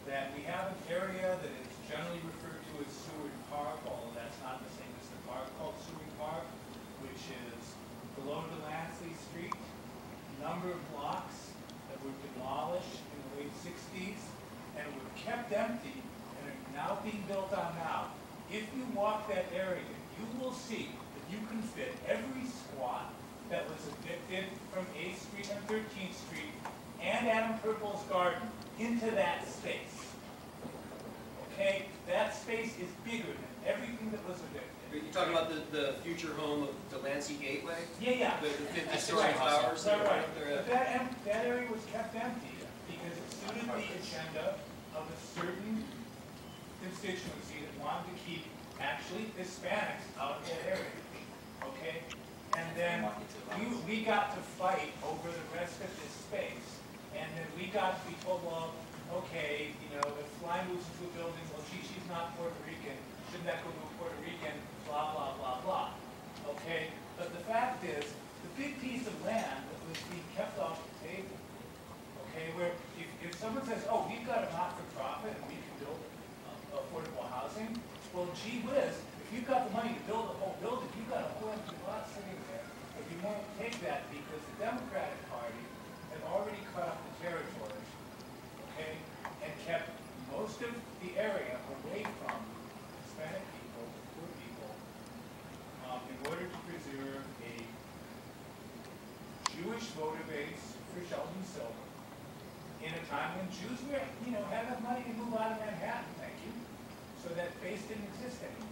that we have an area that is generally referred to as Seward Park, although that's not the same as the park called Seward Park, which is below Delancey Street, number of blocks that were demolished in the late 60s and were kept empty and are now being built on now. If you walk that area, you will see that you can fit every squat that was evicted from 8th Street and 13th Street and Adam Purple's garden into that space. Okay? That space is bigger than everything that was evicted. You're talking about the future home of Delancey Gateway? Yeah. The 50-story towers? Right. But that area was kept empty because it suited the agenda of a certain constituency that wanted to keep actually Hispanics out of that area. Okay? And then we got to fight over the rest of this space. And then we got to be told, well, okay, you know, if Fly moves into a building, well, gee, she's not Puerto Rican. Shouldn't that go to a Puerto Rican? Blah, blah, blah, blah. Okay? But the fact is, the big piece of land that was being kept off the table, okay, where if someone says, oh, we've got a not-for-profit and we can build affordable housing, well, gee whiz, if you've got the money to build a whole building, you've got a whole empty lot sitting there, but you won't take that because the Democratic Party had already cut up the territory, okay, and kept most of the area away from Hispanic people, poor people, in order to preserve a Jewish voter base for Sheldon Silver in a time when Jews were, you know, had enough money to move out of Manhattan, thank you, so that base didn't exist anymore.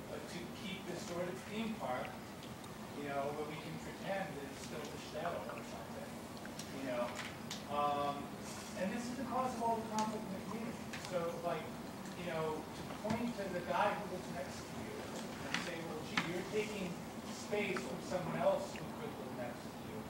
But to keep this sort of theme park, you know, where we can pretend that it's still the shadow or something, you know. And this is the cause of all the conflict in the community. So, like, someone else who could live next to you.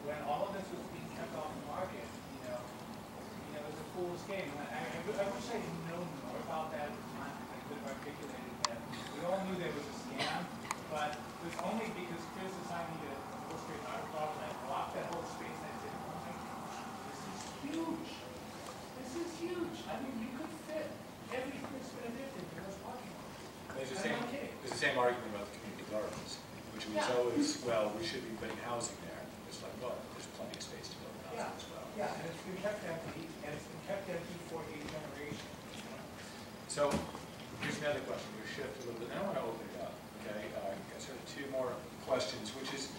When all of this was being kept off the market, it was a fool's game. I wish I had known more about that at the time. I could have articulated that. We all knew there was a scam, but it was only because Chris assigned me to illustrate an article and I blocked that whole space and I said, oh my gosh, this is huge. This is huge. I mean, you could fit every Chris Benedict into those parking lots. There's the same argument about the community gardens, which was always, well, we should be putting housing there. It's like, well, there's plenty of space to build housing as well. Yeah, and it's been kept empty, and it's been kept empty for a generation. So here's another question. We'll shift a little bit. I want to open it up. Okay, I sort of two more questions, which is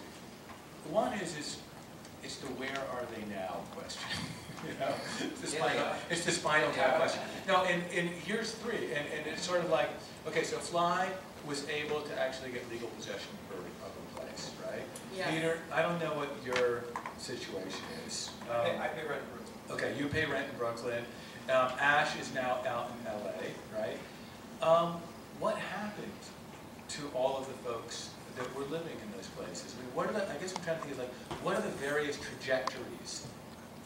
one is it's the where are they now question. It's the spinal tap question. No, and here's three, and it's sort of like, okay, so Fly was able to actually get legal possession of a place, right? Yes. Peter, I don't know what your situation is. I pay rent in Brooklyn. Okay, you pay rent in Brooklyn. Ash is now out in LA, right? What happened to all of the folks that were living in those places? I mean, I guess I'm trying to think is like, what are the various trajectories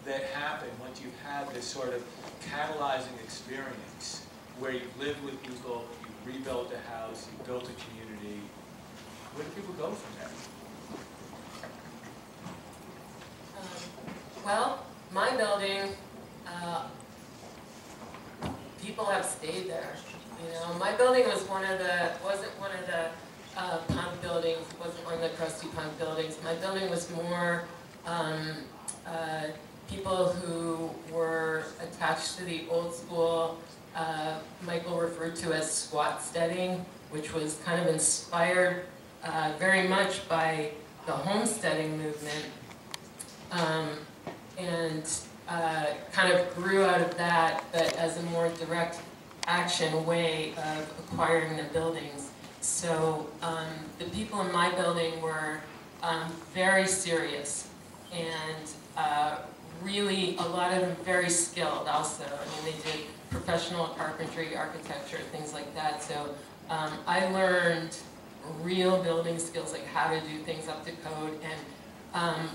that happen once you've had this sort of catalyzing experience where you've lived with people, you rebuilt a house, you built a community? Where do people go from there? Well, my building, people have stayed there. My building wasn't one of the punk buildings, wasn't one of the crusty punk buildings. My building was more people who were attached to the old school, Michael referred to as squat steading, which was kind of inspired very much by the homesteading movement. And kind of grew out of that, but as a more direct action way of acquiring the buildings. So the people in my building were very serious and really, a lot of them very skilled also. I mean, they did professional carpentry, architecture, things like that. So I learned real building skills, like how to do things up to code. And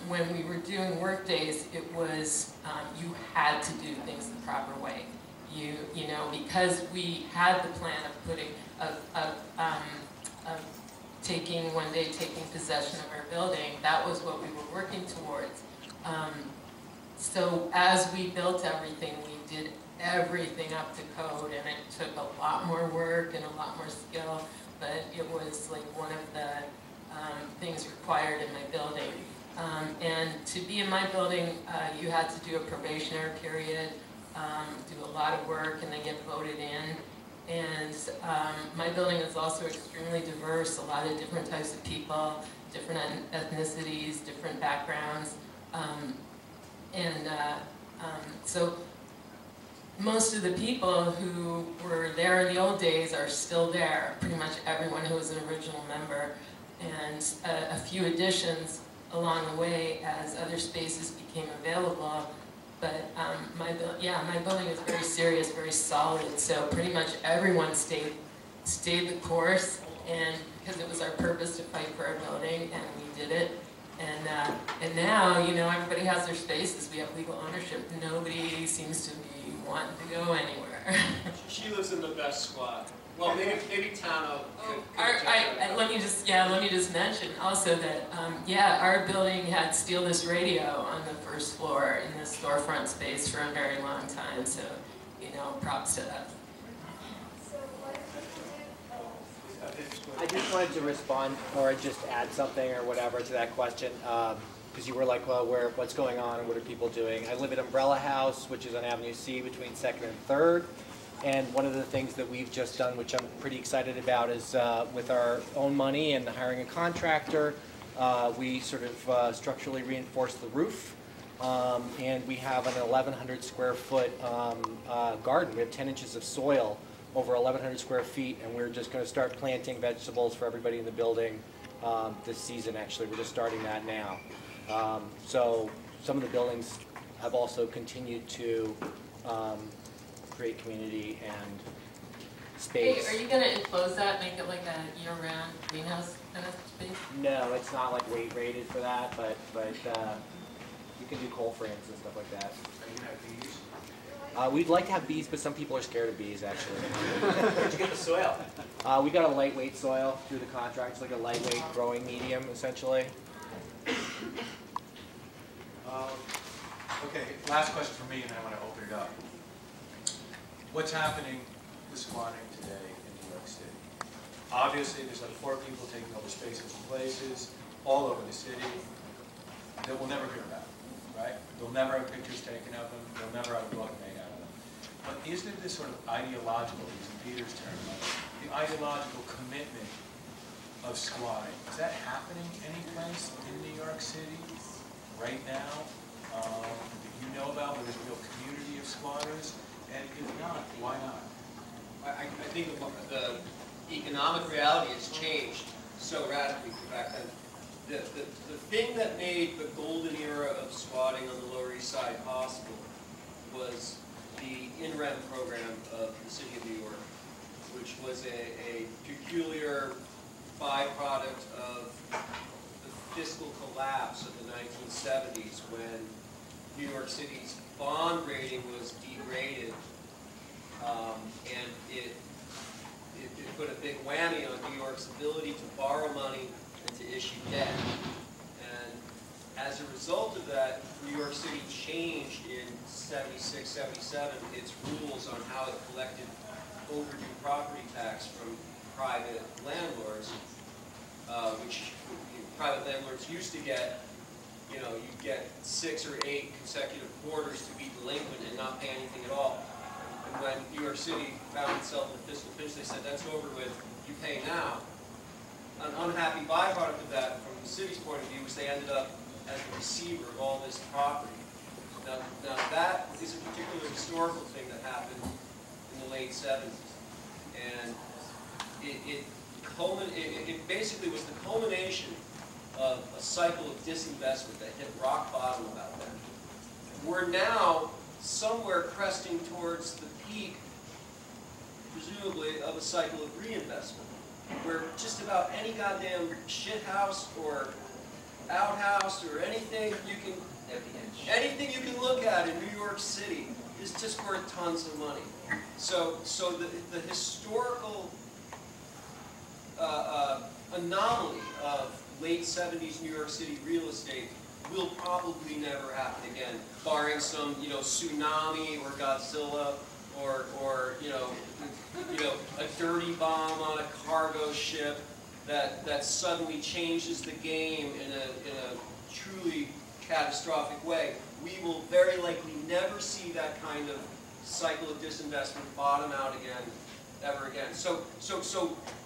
when we were doing work days, it was you had to do things the proper way. You know, because we had the plan of putting taking possession of our building. That was what we were working towards. So as we built everything, we did everything up to code, and it took a lot more work and a lot more skill. But it was like one of the things required in my building. And to be in my building, you had to do a probationary period, do a lot of work, and then get voted in. And my building is also extremely diverse, a lot of different types of people, different ethnicities, different backgrounds. So most of the people who were there in the old days are still there, pretty much everyone who was an original member, and a few additions along the way as other spaces became available. But my building is very serious, very solid, so pretty much everyone stayed the course, and because it was our purpose to fight for our building, and we did it. And now, you know, everybody has their spaces. We have legal ownership. Nobody seems to be wanting to go anywhere. She lives in the best squad. Well, maybe Tano could let me just mention also that our building had Steelers Radio on the first floor in the storefront space for a very long time. So, you know, props to that. So what did you do? I just wanted to respond or just add something or whatever to that question, because you were like, well, what's going on and what are people doing? I live at Umbrella House, which is on Avenue C between 2nd and 3rd. And one of the things that we've just done, which I'm pretty excited about, is with our own money and hiring a contractor, we sort of structurally reinforced the roof. And we have an 1,100 square foot garden. We have 10 inches of soil over 1,100 square feet, and we're just going to start planting vegetables for everybody in the building this season, actually. We're just starting that now. So some of the buildings have also continued to create community and space. Hey, are you gonna enclose that, make it like a year-round greenhouse kind of space? No, it's not like weight rated for that, but you can do coal frames and stuff like that. Are you gonna have bees? We'd like to have bees, but some people are scared of bees, actually. Where'd you get the soil? We got a lightweight soil through the contract. It's like a lightweight growing medium, essentially. Okay, last question for me, and then I want to open it up. What's happening with squatting today in New York City? Obviously, there's like 4 people taking over spaces and places all over the city that we'll never hear about, right? They'll never have pictures taken of them. They'll never have a book made out of them. But is there this sort of ideological, using Peter's term, the ideological commitment of squatting? Is that happening any place in New York City right now that you know about, where there's a real community of squatters? And if not, why not? I think the economic reality has changed so radically. In fact, the thing that made the golden era of squatting on the Lower East Side possible was the in-rem program of the City of New York, which was a peculiar byproduct of the fiscal collapse of the 1970s, when New York City's bond rating was degraded, and it put a big whammy on New York's ability to borrow money and to issue debt. And as a result of that, New York City changed in 76, 77 its rules on how it collected overdue property tax from private landlords, which private landlords used to get. You know, you'd get 6 or 8 consecutive quarters to be delinquent and not pay anything at all. And when New York City found itself in a fiscal pinch, they said, that's over with, you pay now. An unhappy byproduct of that, from the city's point of view, was they ended up as the receiver of all this property. Now that is a particular historical thing that happened in the late 70s. And it basically was the culmination of a cycle of disinvestment that hit rock bottom about that. We're now somewhere cresting towards the peak, presumably, of a cycle of reinvestment, where just about any goddamn shit house or outhouse or anything you can look at in New York City is just worth tons of money. So the historical anomaly of late 70s New York City real estate will probably never happen again, barring some, tsunami or Godzilla or a dirty bomb on a cargo ship that suddenly changes the game in a truly catastrophic way. We will very likely never see that kind of cycle of disinvestment bottom out again, ever again. So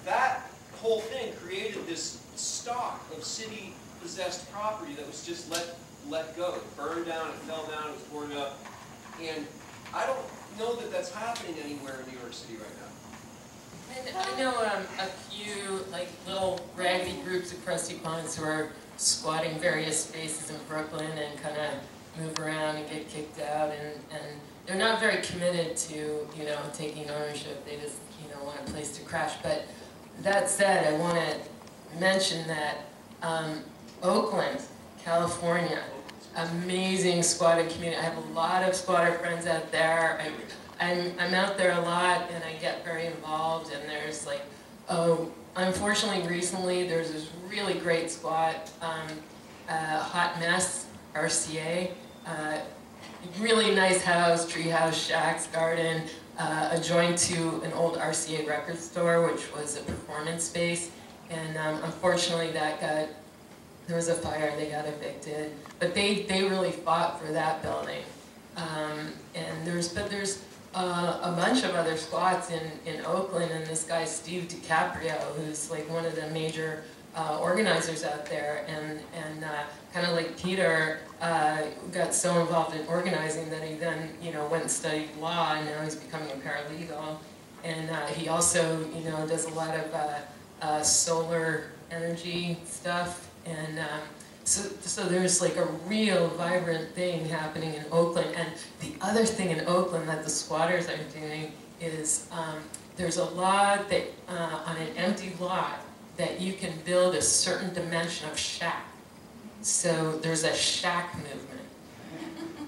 that whole thing created this stock of city-possessed property that was just let go. It burned down, it fell down, it was boarded up. And I don't know that that's happening anywhere in New York City right now. And I know a few little raggedy groups of crusty pawns who are squatting various spaces in Brooklyn and kind of move around and get kicked out, and they're not very committed to taking ownership. They just want a place to crash. But that said, I want to mention that Oakland, California, amazing squatting community. I have a lot of squatter friends out there. I'm out there a lot, and I get very involved. And there's unfortunately, recently there's this really great squat, Hot Mess RCA, really nice house, tree house, shacks, garden, adjoined to an old RCA record store, which was a performance space. And unfortunately, there was a fire, they got evicted. But they really fought for that building. And there's a bunch of other squats in Oakland, and this guy Steve DiCaprio, who's one of the major organizers out there, and kind of like Peter, got so involved in organizing that he then went and studied law, and now he's becoming a paralegal. And he also does a lot of solar energy stuff, and so there's a real vibrant thing happening in Oakland. And the other thing in Oakland that the squatters are doing is there's a law that on an empty lot that you can build a certain dimension of shack. So there's a shack movement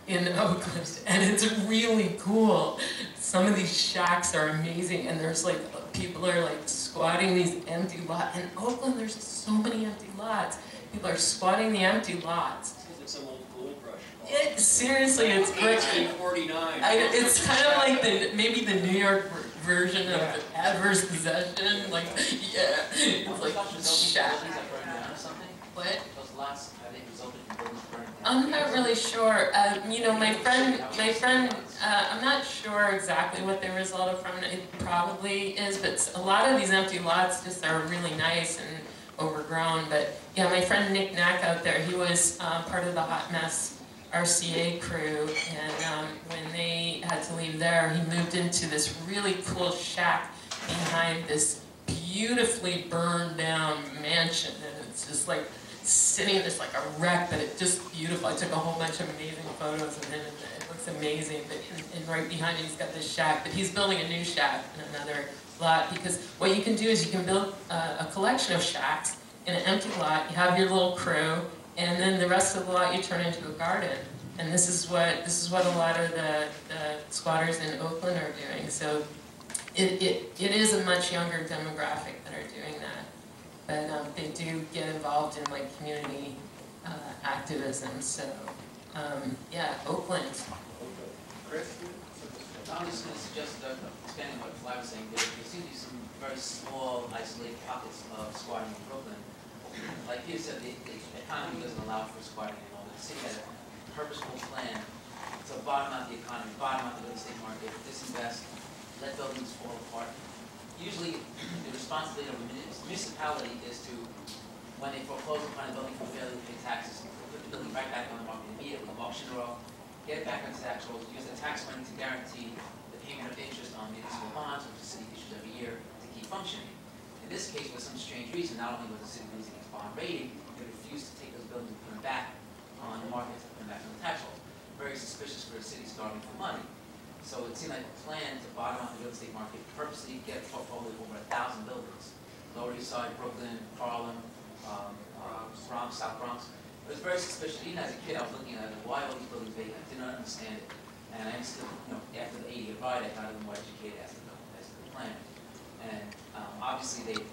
in Oakland, and it's really cool. Some of these shacks are amazing, and there's like, people are like squatting these empty lots. In Oakland, there's so many empty lots. People are squatting the empty lots. It's some old gold rush. Seriously, it's great. 1949. It's kind of like maybe the New York version of adverse possession. Like, yeah, it's like shack. What? Those lots, have they resulted in buildings burning down? I'm not really sure. You know, my friend, I'm not sure exactly what the result from it probably is, but a lot of these empty lots just are really nice and overgrown. But yeah, my friend Nick Knack out there, he was part of the Hot Mess RCA crew, and when they had to leave there, he moved into this really cool shack behind this beautifully burned down mansion, and it's just like sitting just like a wreck, but it's just beautiful. I took a whole bunch of amazing photos of him, and it looks amazing. But and right behind him, he's got this shack, but he's building a new shack in another lot, because what you can do is you can build a collection of shacks in an empty lot. You have your little crew, and then the rest of the lot you turn into a garden. And this is what a lot of the squatters in Oakland are doing. So it is a much younger demographic that are doing that. But they do get involved in like community activism. So yeah, Oakland. Chris? I'm just going to suggest, expanding what Fly was saying, there seem to be some very small, isolated pockets of squatting in Brooklyn. Like you said, the economy doesn't allow for squatting and all that. The city had a purposeful plan to bottom out the economy, bottom out the real estate market, disinvest, let buildings fall apart. Usually, the responsibility of a municipality is to, when they foreclose upon a building for failure to pay taxes, put the building right back on the market immediately, auction it off, get it back on tax rolls, use the tax money to guarantee the payment of interest on municipal bonds, which the city issues every year to keep functioning. In this case, for some strange reason, not only was the city losing its bond rating, they refused to take those buildings and put them back on the market, to put them back on the tax rolls. Very suspicious for a city starving for money. So it seemed like a plan to bottom out the real estate market, purposely get a portfolio of over 1,000 buildings. Lower East Side, Brooklyn, Harlem, Bronx, South Bronx. It was very suspicious. Even as a kid, I was looking at it, why all these buildings vacant? I did not understand it. And I still, after the 80-year ride, I got even more educated as to the plan. And obviously, they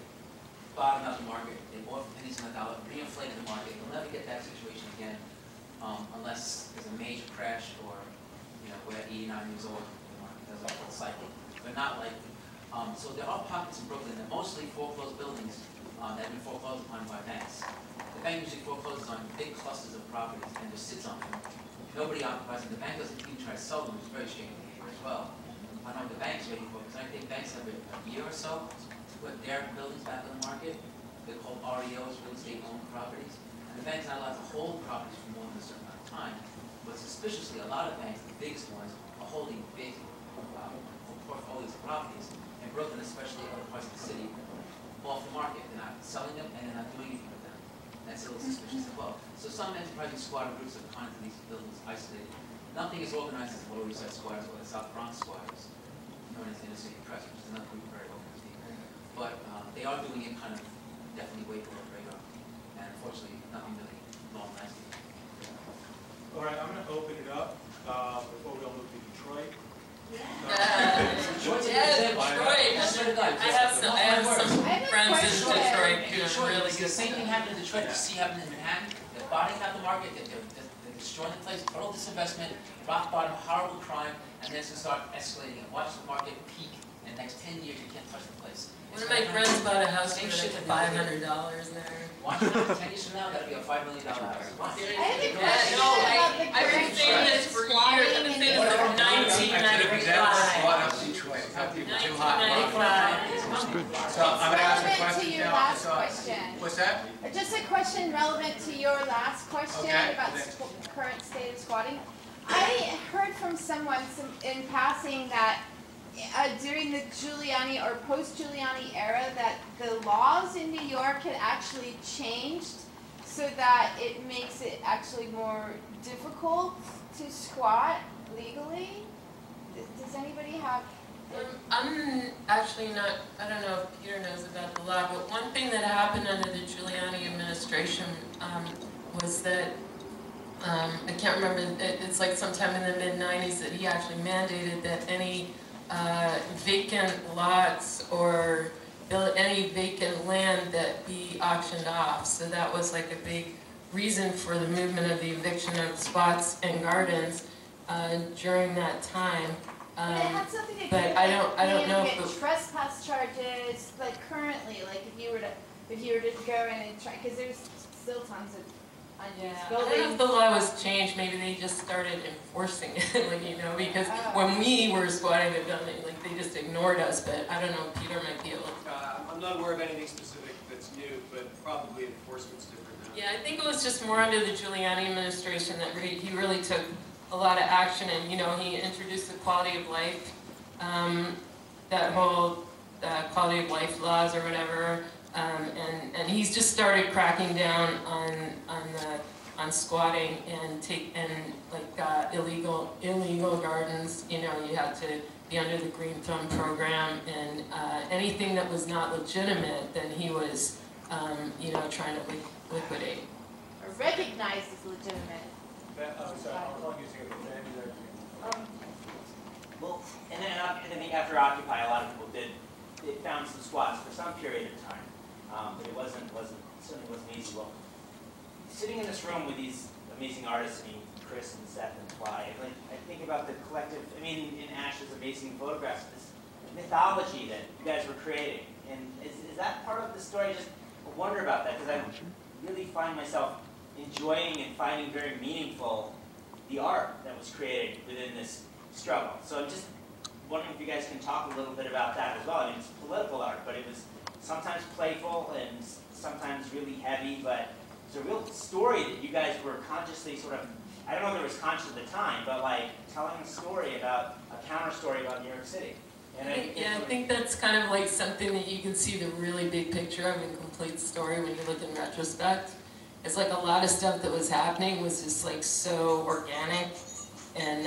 bottomed out the market. They bought for pennies on the dollar, reinflated the market. You'll never get that situation again unless there's a major crash or, we're at 89 years old, the market does a whole cycle. But not likely. So there are pockets in Brooklyn that mostly foreclosed buildings that have been foreclosed upon by banks. The bank usually forecloses on big clusters of properties and just sits on them. Nobody occupies them. The bank doesn't even try to sell them, which is very strange behavior as well. I don't know what the bank's waiting for, because I think banks have a year or so to put their buildings back on the market. They're called RIOs, real estate owned properties. And the bank's not allowed to hold properties for more than a certain amount of time. But suspiciously, a lot of banks, the biggest ones, are holding big portfolios of properties. In Brooklyn, especially other parts of the city, off the market. They're not selling them, and they're not doing anything with them. That's a little suspicious as well. So some enterprising squatter groups have gone to these buildings isolated. Nothing is organized as the Lower East Side squatters or the South Bronx squatters, known as Inner City Press, which is another group very organized. But they are doing it kind of definitely way below the radar. And unfortunately, nothing really long lasting. All right, I'm going to open it up before we all move to Detroit. Detroit. I have some friends in Detroit who are really good. The same thing happened in Detroit. You see happening in Manhattan. They're bottoming out the market. They're destroying the place. Total disinvestment, rock bottom, horrible crime, and then it's going to start escalating. And watch the market peak. In the next 10 years, you can't touch the place. One of my friends bought a house for like $500 there. Watch it. 10 years from now, that'll be a $5 million house. I have a question about the I've been saying this for years. I've been saying this from 1995. So I'm going to ask a question relevant to your now. last question. What's that? Just a question relevant to your last question Okay. about current state of squatting. I heard from someone in passing that during the Giuliani or post-Giuliani era that the laws in New York had actually changed so that it makes it actually more difficult to squat legally. Does anybody have I'm actually not, I don't know if Peter knows about the law, but one thing that happened under the Giuliani administration was that, I can't remember, it's like sometime in the mid-90s that he actually mandated that any vacant lots or any vacant land that be auctioned off. So that was like a big reason for the movement of the eviction of spots and gardens during that time. But it had something to do but with I don't know if get trespass charges, like currently, like if you were to go in and try, because there's still tons of unused I don't know buildings. if the law was changed, maybe they just started enforcing it, like, you know, because when we were squatting the building, like, they just ignored us, but I don't know, Peter might be able to. I'm not aware of anything specific that's new, but probably enforcement's different now. Yeah, I think it was just more under the Giuliani administration that he really took a lot of action, and, you know, he introduced the quality of life, that whole quality of life laws or whatever, and he's just started cracking down on squatting and illegal gardens. You know, you had to be under the Green Thumb program, and anything that was not legitimate, then he was, you know, trying to liquidate. Or recognized as legitimate. Sorry, how long is it going to be? Well, and then I think after Occupy, a lot of people they found some squats for some period of time, but it certainly wasn't easy. Well, sitting in this room with these amazing artists, I mean, Chris and Seth and Fly, I think about the collective, I mean, in Ash's amazing photographs, this mythology that you guys were creating. And is that part of the story? I just wonder about that, because I really find myself enjoying and finding very meaningful the art that was created within this struggle. So I'm just wondering if you guys can talk a little bit about that as well. I mean, it's political art, but it was sometimes playful and sometimes really heavy, but it's a real story that you guys were consciously sort of, I don't know if it was conscious at the time, but like telling a story about, a counter story about New York City. And I think that's kind of like something that you can see the really big picture of in Complete Story when you look in retrospect. It's like a lot of stuff that was happening was just like so organic, and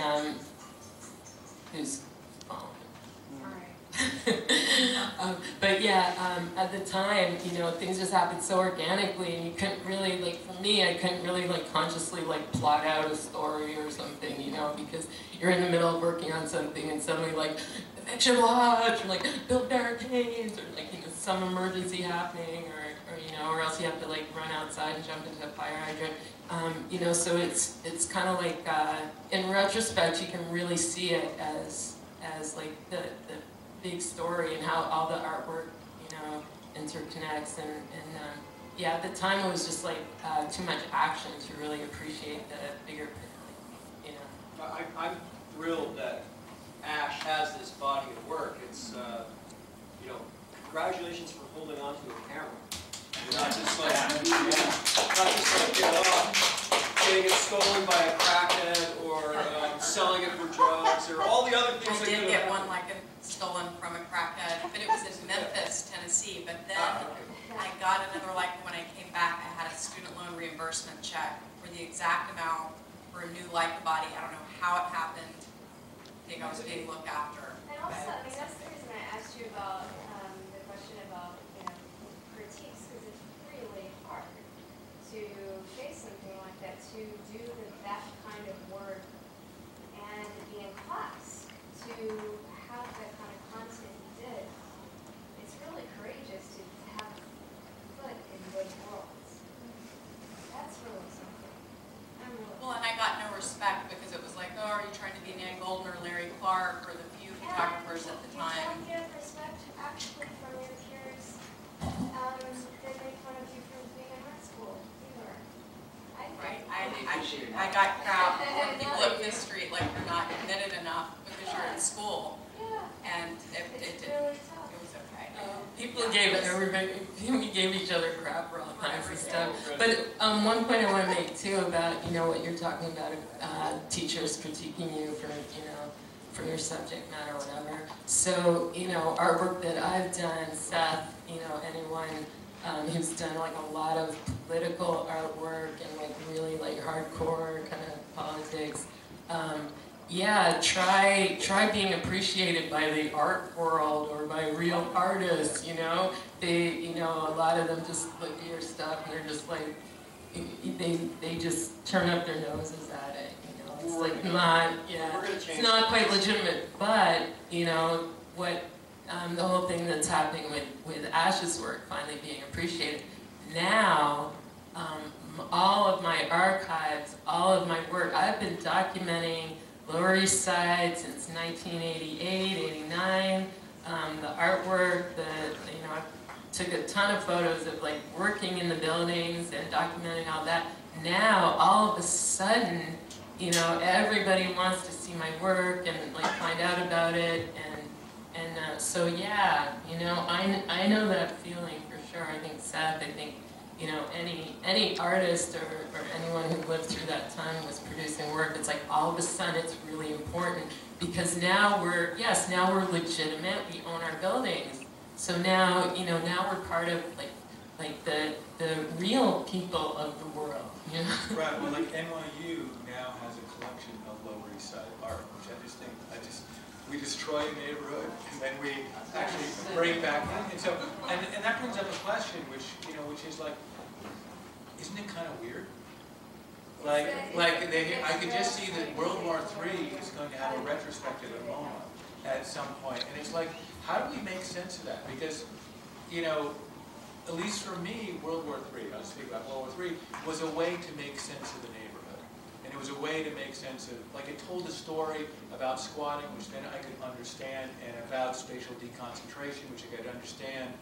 who's but yeah, at the time, you know, things just happened so organically, and you couldn't really, like, for me, I couldn't really, like, consciously, like, plot out a story or something, you know, because you're in the middle of working on something, and suddenly, like, eviction watch, or, like, build barricades, or, like, you know, some emergency happening, or, you know, or else you have to, like, run outside and jump into a fire hydrant. You know, so it's kind of like, in retrospect, you can really see it as like, the big story and how all the artwork, you know, interconnects, and yeah, at the time it was just like too much action to really appreciate the bigger picture, you know. I'm thrilled that Ash has this body of work. It's, you know, congratulations for holding on to a camera. Not just like, you know, getting it stolen by a crackhead or selling it for drugs or all the other things. I did get one like it stolen from a crackhead, but it was in Memphis, Tennessee. But then I got another, like when I came back, I had a student loan reimbursement check for the exact amount for a new Leica body. I don't know how it happened. I think I was being looked after. And also, I mean, that's the reason I asked you about the question about, you know, critiques, because it's really hard to face something like that, to do that kind of work and be in class, to have the kind of content you did. It's really courageous to have a foot in both worlds. That's really something. Well, and I got no respect because it was like, oh, are you trying to be Nan Golden or Larry Clark or the few photographers at the time? You don't get respect actually from your peers that make fun of you for being in high school either. Right. I got crap from people at Fifth Street like you're not committed enough because you're in school. Yeah. And it really tough. It was okay. People we gave each other crap for all kinds of stuff. But one point I want to make too about, you know, what you're talking about, teachers critiquing you for, you know, for your subject matter or whatever. So, you know, artwork that I've done, Seth, you know, anyone who's done like a lot of political artwork and like really like hardcore kind of politics, yeah, try being appreciated by the art world or by real artists, you know. A lot of them just look at your stuff and they're just like, they just turn up their noses at it, you know. It's like not, yeah, it's not quite legitimate, but, you know, what, the whole thing that's happening with Ash's work finally being appreciated. Now, all of my archives, all of my work, I've been documenting Lower East Side since 1988, 89. The artwork, I took a ton of photos of like working in the buildings and documenting all that. Now, all of a sudden, you know, everybody wants to see my work and like find out about it, and so yeah, you know, I know that feeling for sure. I think Seth, I think, you know, any artist or anyone who lived through that time was producing work. It's like all of a sudden it's really important because now we're legitimate. We own our buildings. So now, you know, now we're part of like the real people of the world. You know? Right. Well, like NYU now has a collection of Lower East Side art, which we destroy a neighborhood and then we actually bring back in. And so, and that brings up a question, which is like, isn't it kind of weird? I could just see that World War III is going to have a retrospective at MoMA at some point, and it's like, how do we make sense of that? Because, you know, at least for me, World War III, I'll speak about World War III, was a way to make sense of the neighborhood. And it was a way to make sense of, like, it told a story about squatting, which then I could understand, and about spatial deconcentration, which I could understand.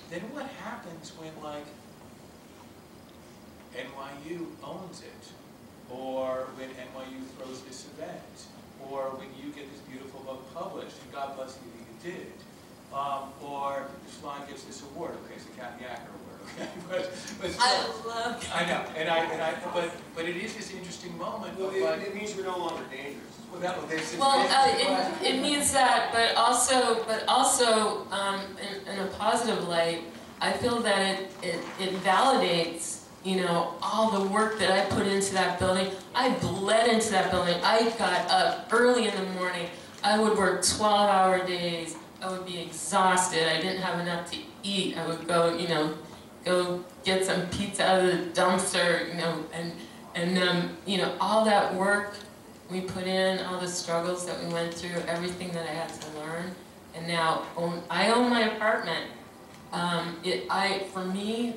Then what happens when, like, NYU owns it? Or when NYU throws this event? Or when you get this beautiful book published, and God bless you that you did. Or Swan gets this award. Okay, it's the Kathy Acker Award. Okay, but still, I love it. I know, but it is this interesting moment. Well, like, it means we're no longer dangerous. It means that, but also, in a positive light, I feel that it validates, you know, all the work that I put into that building. I bled into that building. I got up early in the morning. I would work 12-hour days. I would be exhausted. I didn't have enough to eat. I would go, you know, go get some pizza out of the dumpster, you know, and you know, all that work we put in, all the struggles that we went through, everything that I had to learn, and now I own my apartment. For me,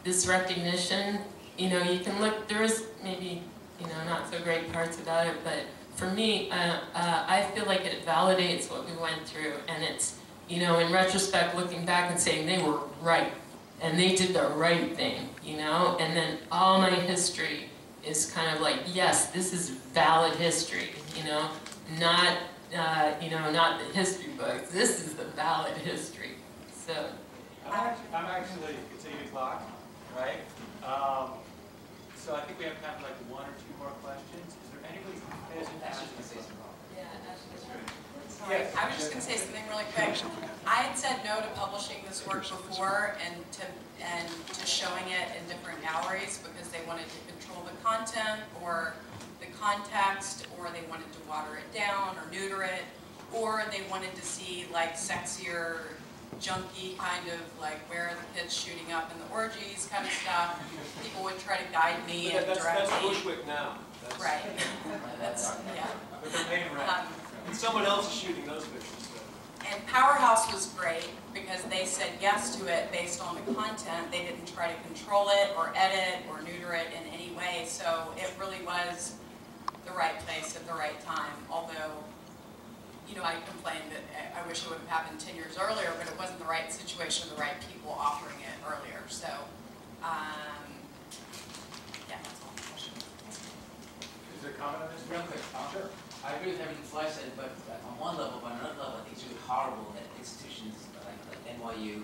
this recognition, you know, you can look, there is maybe, you know, not so great parts about it, but for me, I feel like it validates what we went through, and it's, you know, in retrospect, looking back and saying they were right, and they did the right thing, you know, and then all my history is kind of like, yes, this is valid history, you know, not the history books. This is the valid history. So. I'm actually, it's 8 o'clock, right? So I think we have time for like 1 or 2 more questions. Is there anybody who has an Ash question? was going to say something. Yes. I was just going to say something really quick. I had said no to publishing this work before and to showing it in different galleries because they wanted to control the content or the context, or they wanted to water it down or neuter it, or they wanted to see like sexier, junky kind of like where are the kids shooting up in the orgies kind of stuff. People would try to guide me and direct me. That's Bushwick now. That's, right. That's, yeah. But they're paying rent. And someone else is shooting those pictures. And Powerhouse was great because they said yes to it based on the content. They didn't try to control it or edit or neuter it in any way. So it really was the right place at the right time. Although, you know, I complained that I wish it would have happened 10 years earlier, but it wasn't the right situation, the right people offering it earlier. So, yeah, that's all. Is there a comment on this? Real quick. Sure. I agree with everything Fly said, but on one level, but on another level, I think it's really horrible that institutions like NYU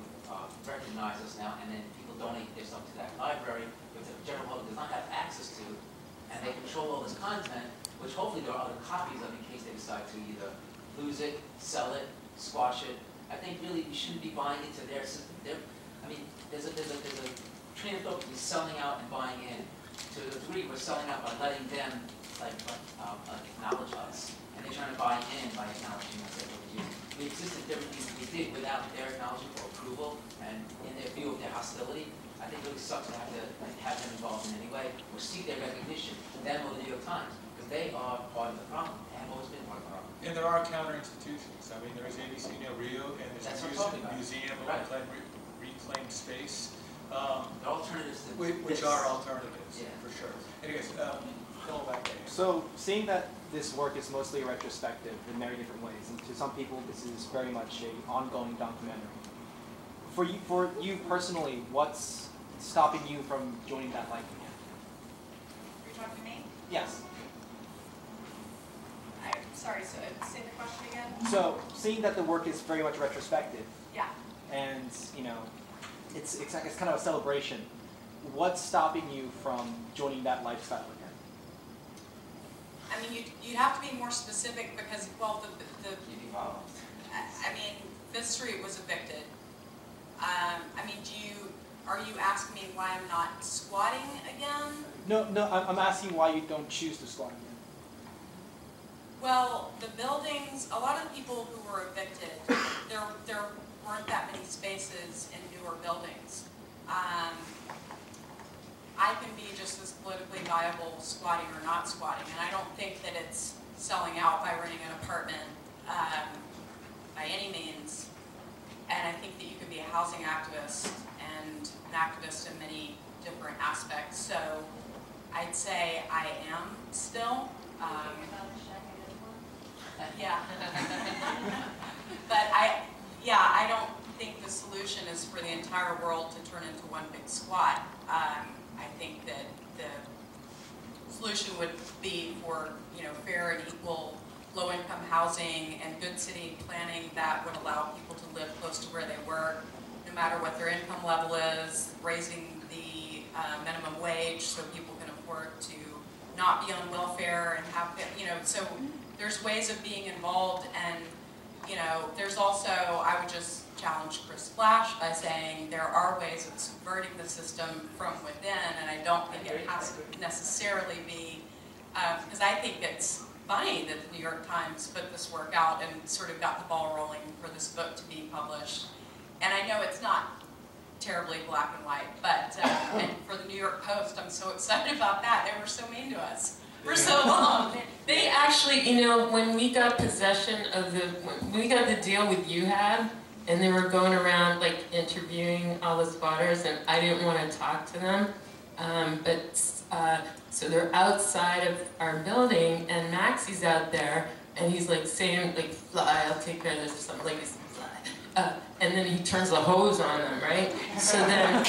recognize us now, and then people donate their stuff to that library, which the general public does not have access to, and they control all this content, which hopefully there are other copies of in case they decide to either lose it, sell it, squash it. I think really we shouldn't be buying into their system. I mean, there's a train of thought between selling out and buying in. To a degree, we're selling out by letting them acknowledge us. did without their acknowledgement or approval, and in their view of their hostility, I think it really sucks to have them involved in any way, or seek their recognition, them or the New York Times, because they are part of the problem. They have always been part of the problem. And there are counter institutions. I mean, there is ABC Neil Rio, and there's That's a what I'm talking about. museum of Right. reclaimed space. They're alternatives to Which this. are alternatives, Yeah. for sure. Anyways, going back there. So, seeing that this work is mostly retrospective in many different ways, and to some people this is very much an ongoing documentary. For you personally, what's stopping you from joining that life again? You're talking to me? Yes. I'm sorry, so say the question again? So, seeing that the work is very much retrospective, Yeah. and you know, it's kind of a celebration. What's stopping you from joining that lifestyle again? I mean, you'd have to be more specific because, well, I mean, Fifth Street was evicted. I mean, are you asking me why I'm not squatting again? No, I'm asking why you don't choose to squat again. Well, the buildings, a lot of the people who were evicted, there weren't that many spaces in newer buildings. I can be just as politically viable squatting or not squatting, and I don't think that it's selling out by renting an apartment by any means. And I think that you can be a housing activist and an activist in many different aspects. So I'd say I am still. Yeah. But I don't think the solution is for the entire world to turn into one big squat. I think that the solution would be for, you know, fair and equal low-income housing and good city planning that would allow people to live close to where they work, no matter what their income level is, raising the minimum wage so people can afford to not be on welfare and have, you know, so there's ways of being involved. And, you know, there's also, I would just challenge Chris Splash by saying there are ways of subverting the system from within, and I don't think it has to necessarily be, because I think it's funny that the New York Times put this work out and sort of got the ball rolling for this book to be published. And I know it's not terribly black and white, but and for the New York Post, I'm so excited about that. They were so mean to us for so long. They actually, you know, when we got possession of when we got the deal with UHAB, and they were going around like interviewing all the squatters, and I didn't want to talk to them. So they're outside of our building, and Maxie's out there, and he's like saying, like, fly, I'll take care of this, or something like this, fly. And then he turns the hose on them, right? So then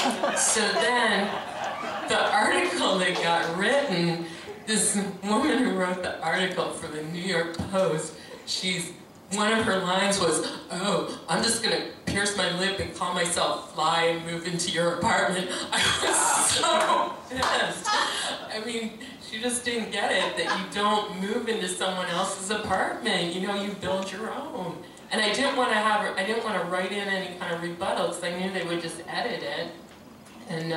the article that got written, this woman who wrote the article for the New York Post, one of her lines was, oh, I'm just going to pierce my lip and call myself Fly and move into your apartment. I was so pissed. I mean, she just didn't get it, that you don't move into someone else's apartment. You know, you build your own. And I didn't want to write in any kind of rebuttal because I knew they would just edit it. And,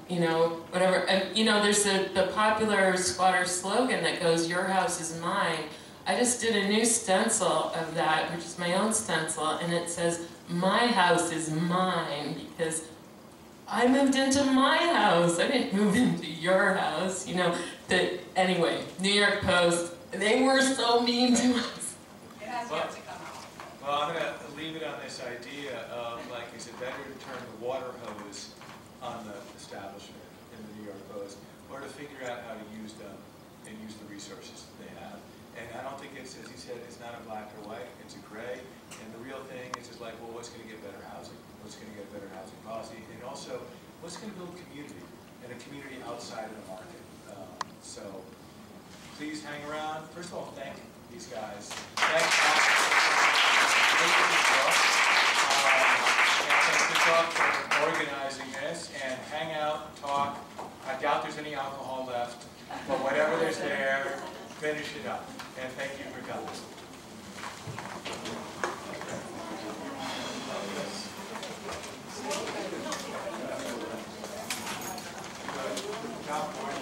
you know, whatever. And, you know, there's the popular squatter slogan that goes, your house is mine. I just did a new stencil of that, which is my own stencil, and it says, my house is mine, because I moved into my house. I didn't move into your house, you know. Anyway, New York Post, they were so mean to us. It has yet to come out. Well, I'm going to leave it on this idea of, like, is it better to turn the water hose on the establishment in the New York Post, or to figure out how to use them and use the resources that they have? And I don't think it's, as he said, it's not a black or white, it's a gray. And the real thing is just like, well, what's going to get better housing? What's going to get better housing policy? And also, what's going to build community, and a community outside of the market? So please hang around. First of all, thank these guys. Thank for organizing this, and hang out, talk. I doubt there's any alcohol left, but whatever there's there, finish it up. And thank you for coming. Top 40.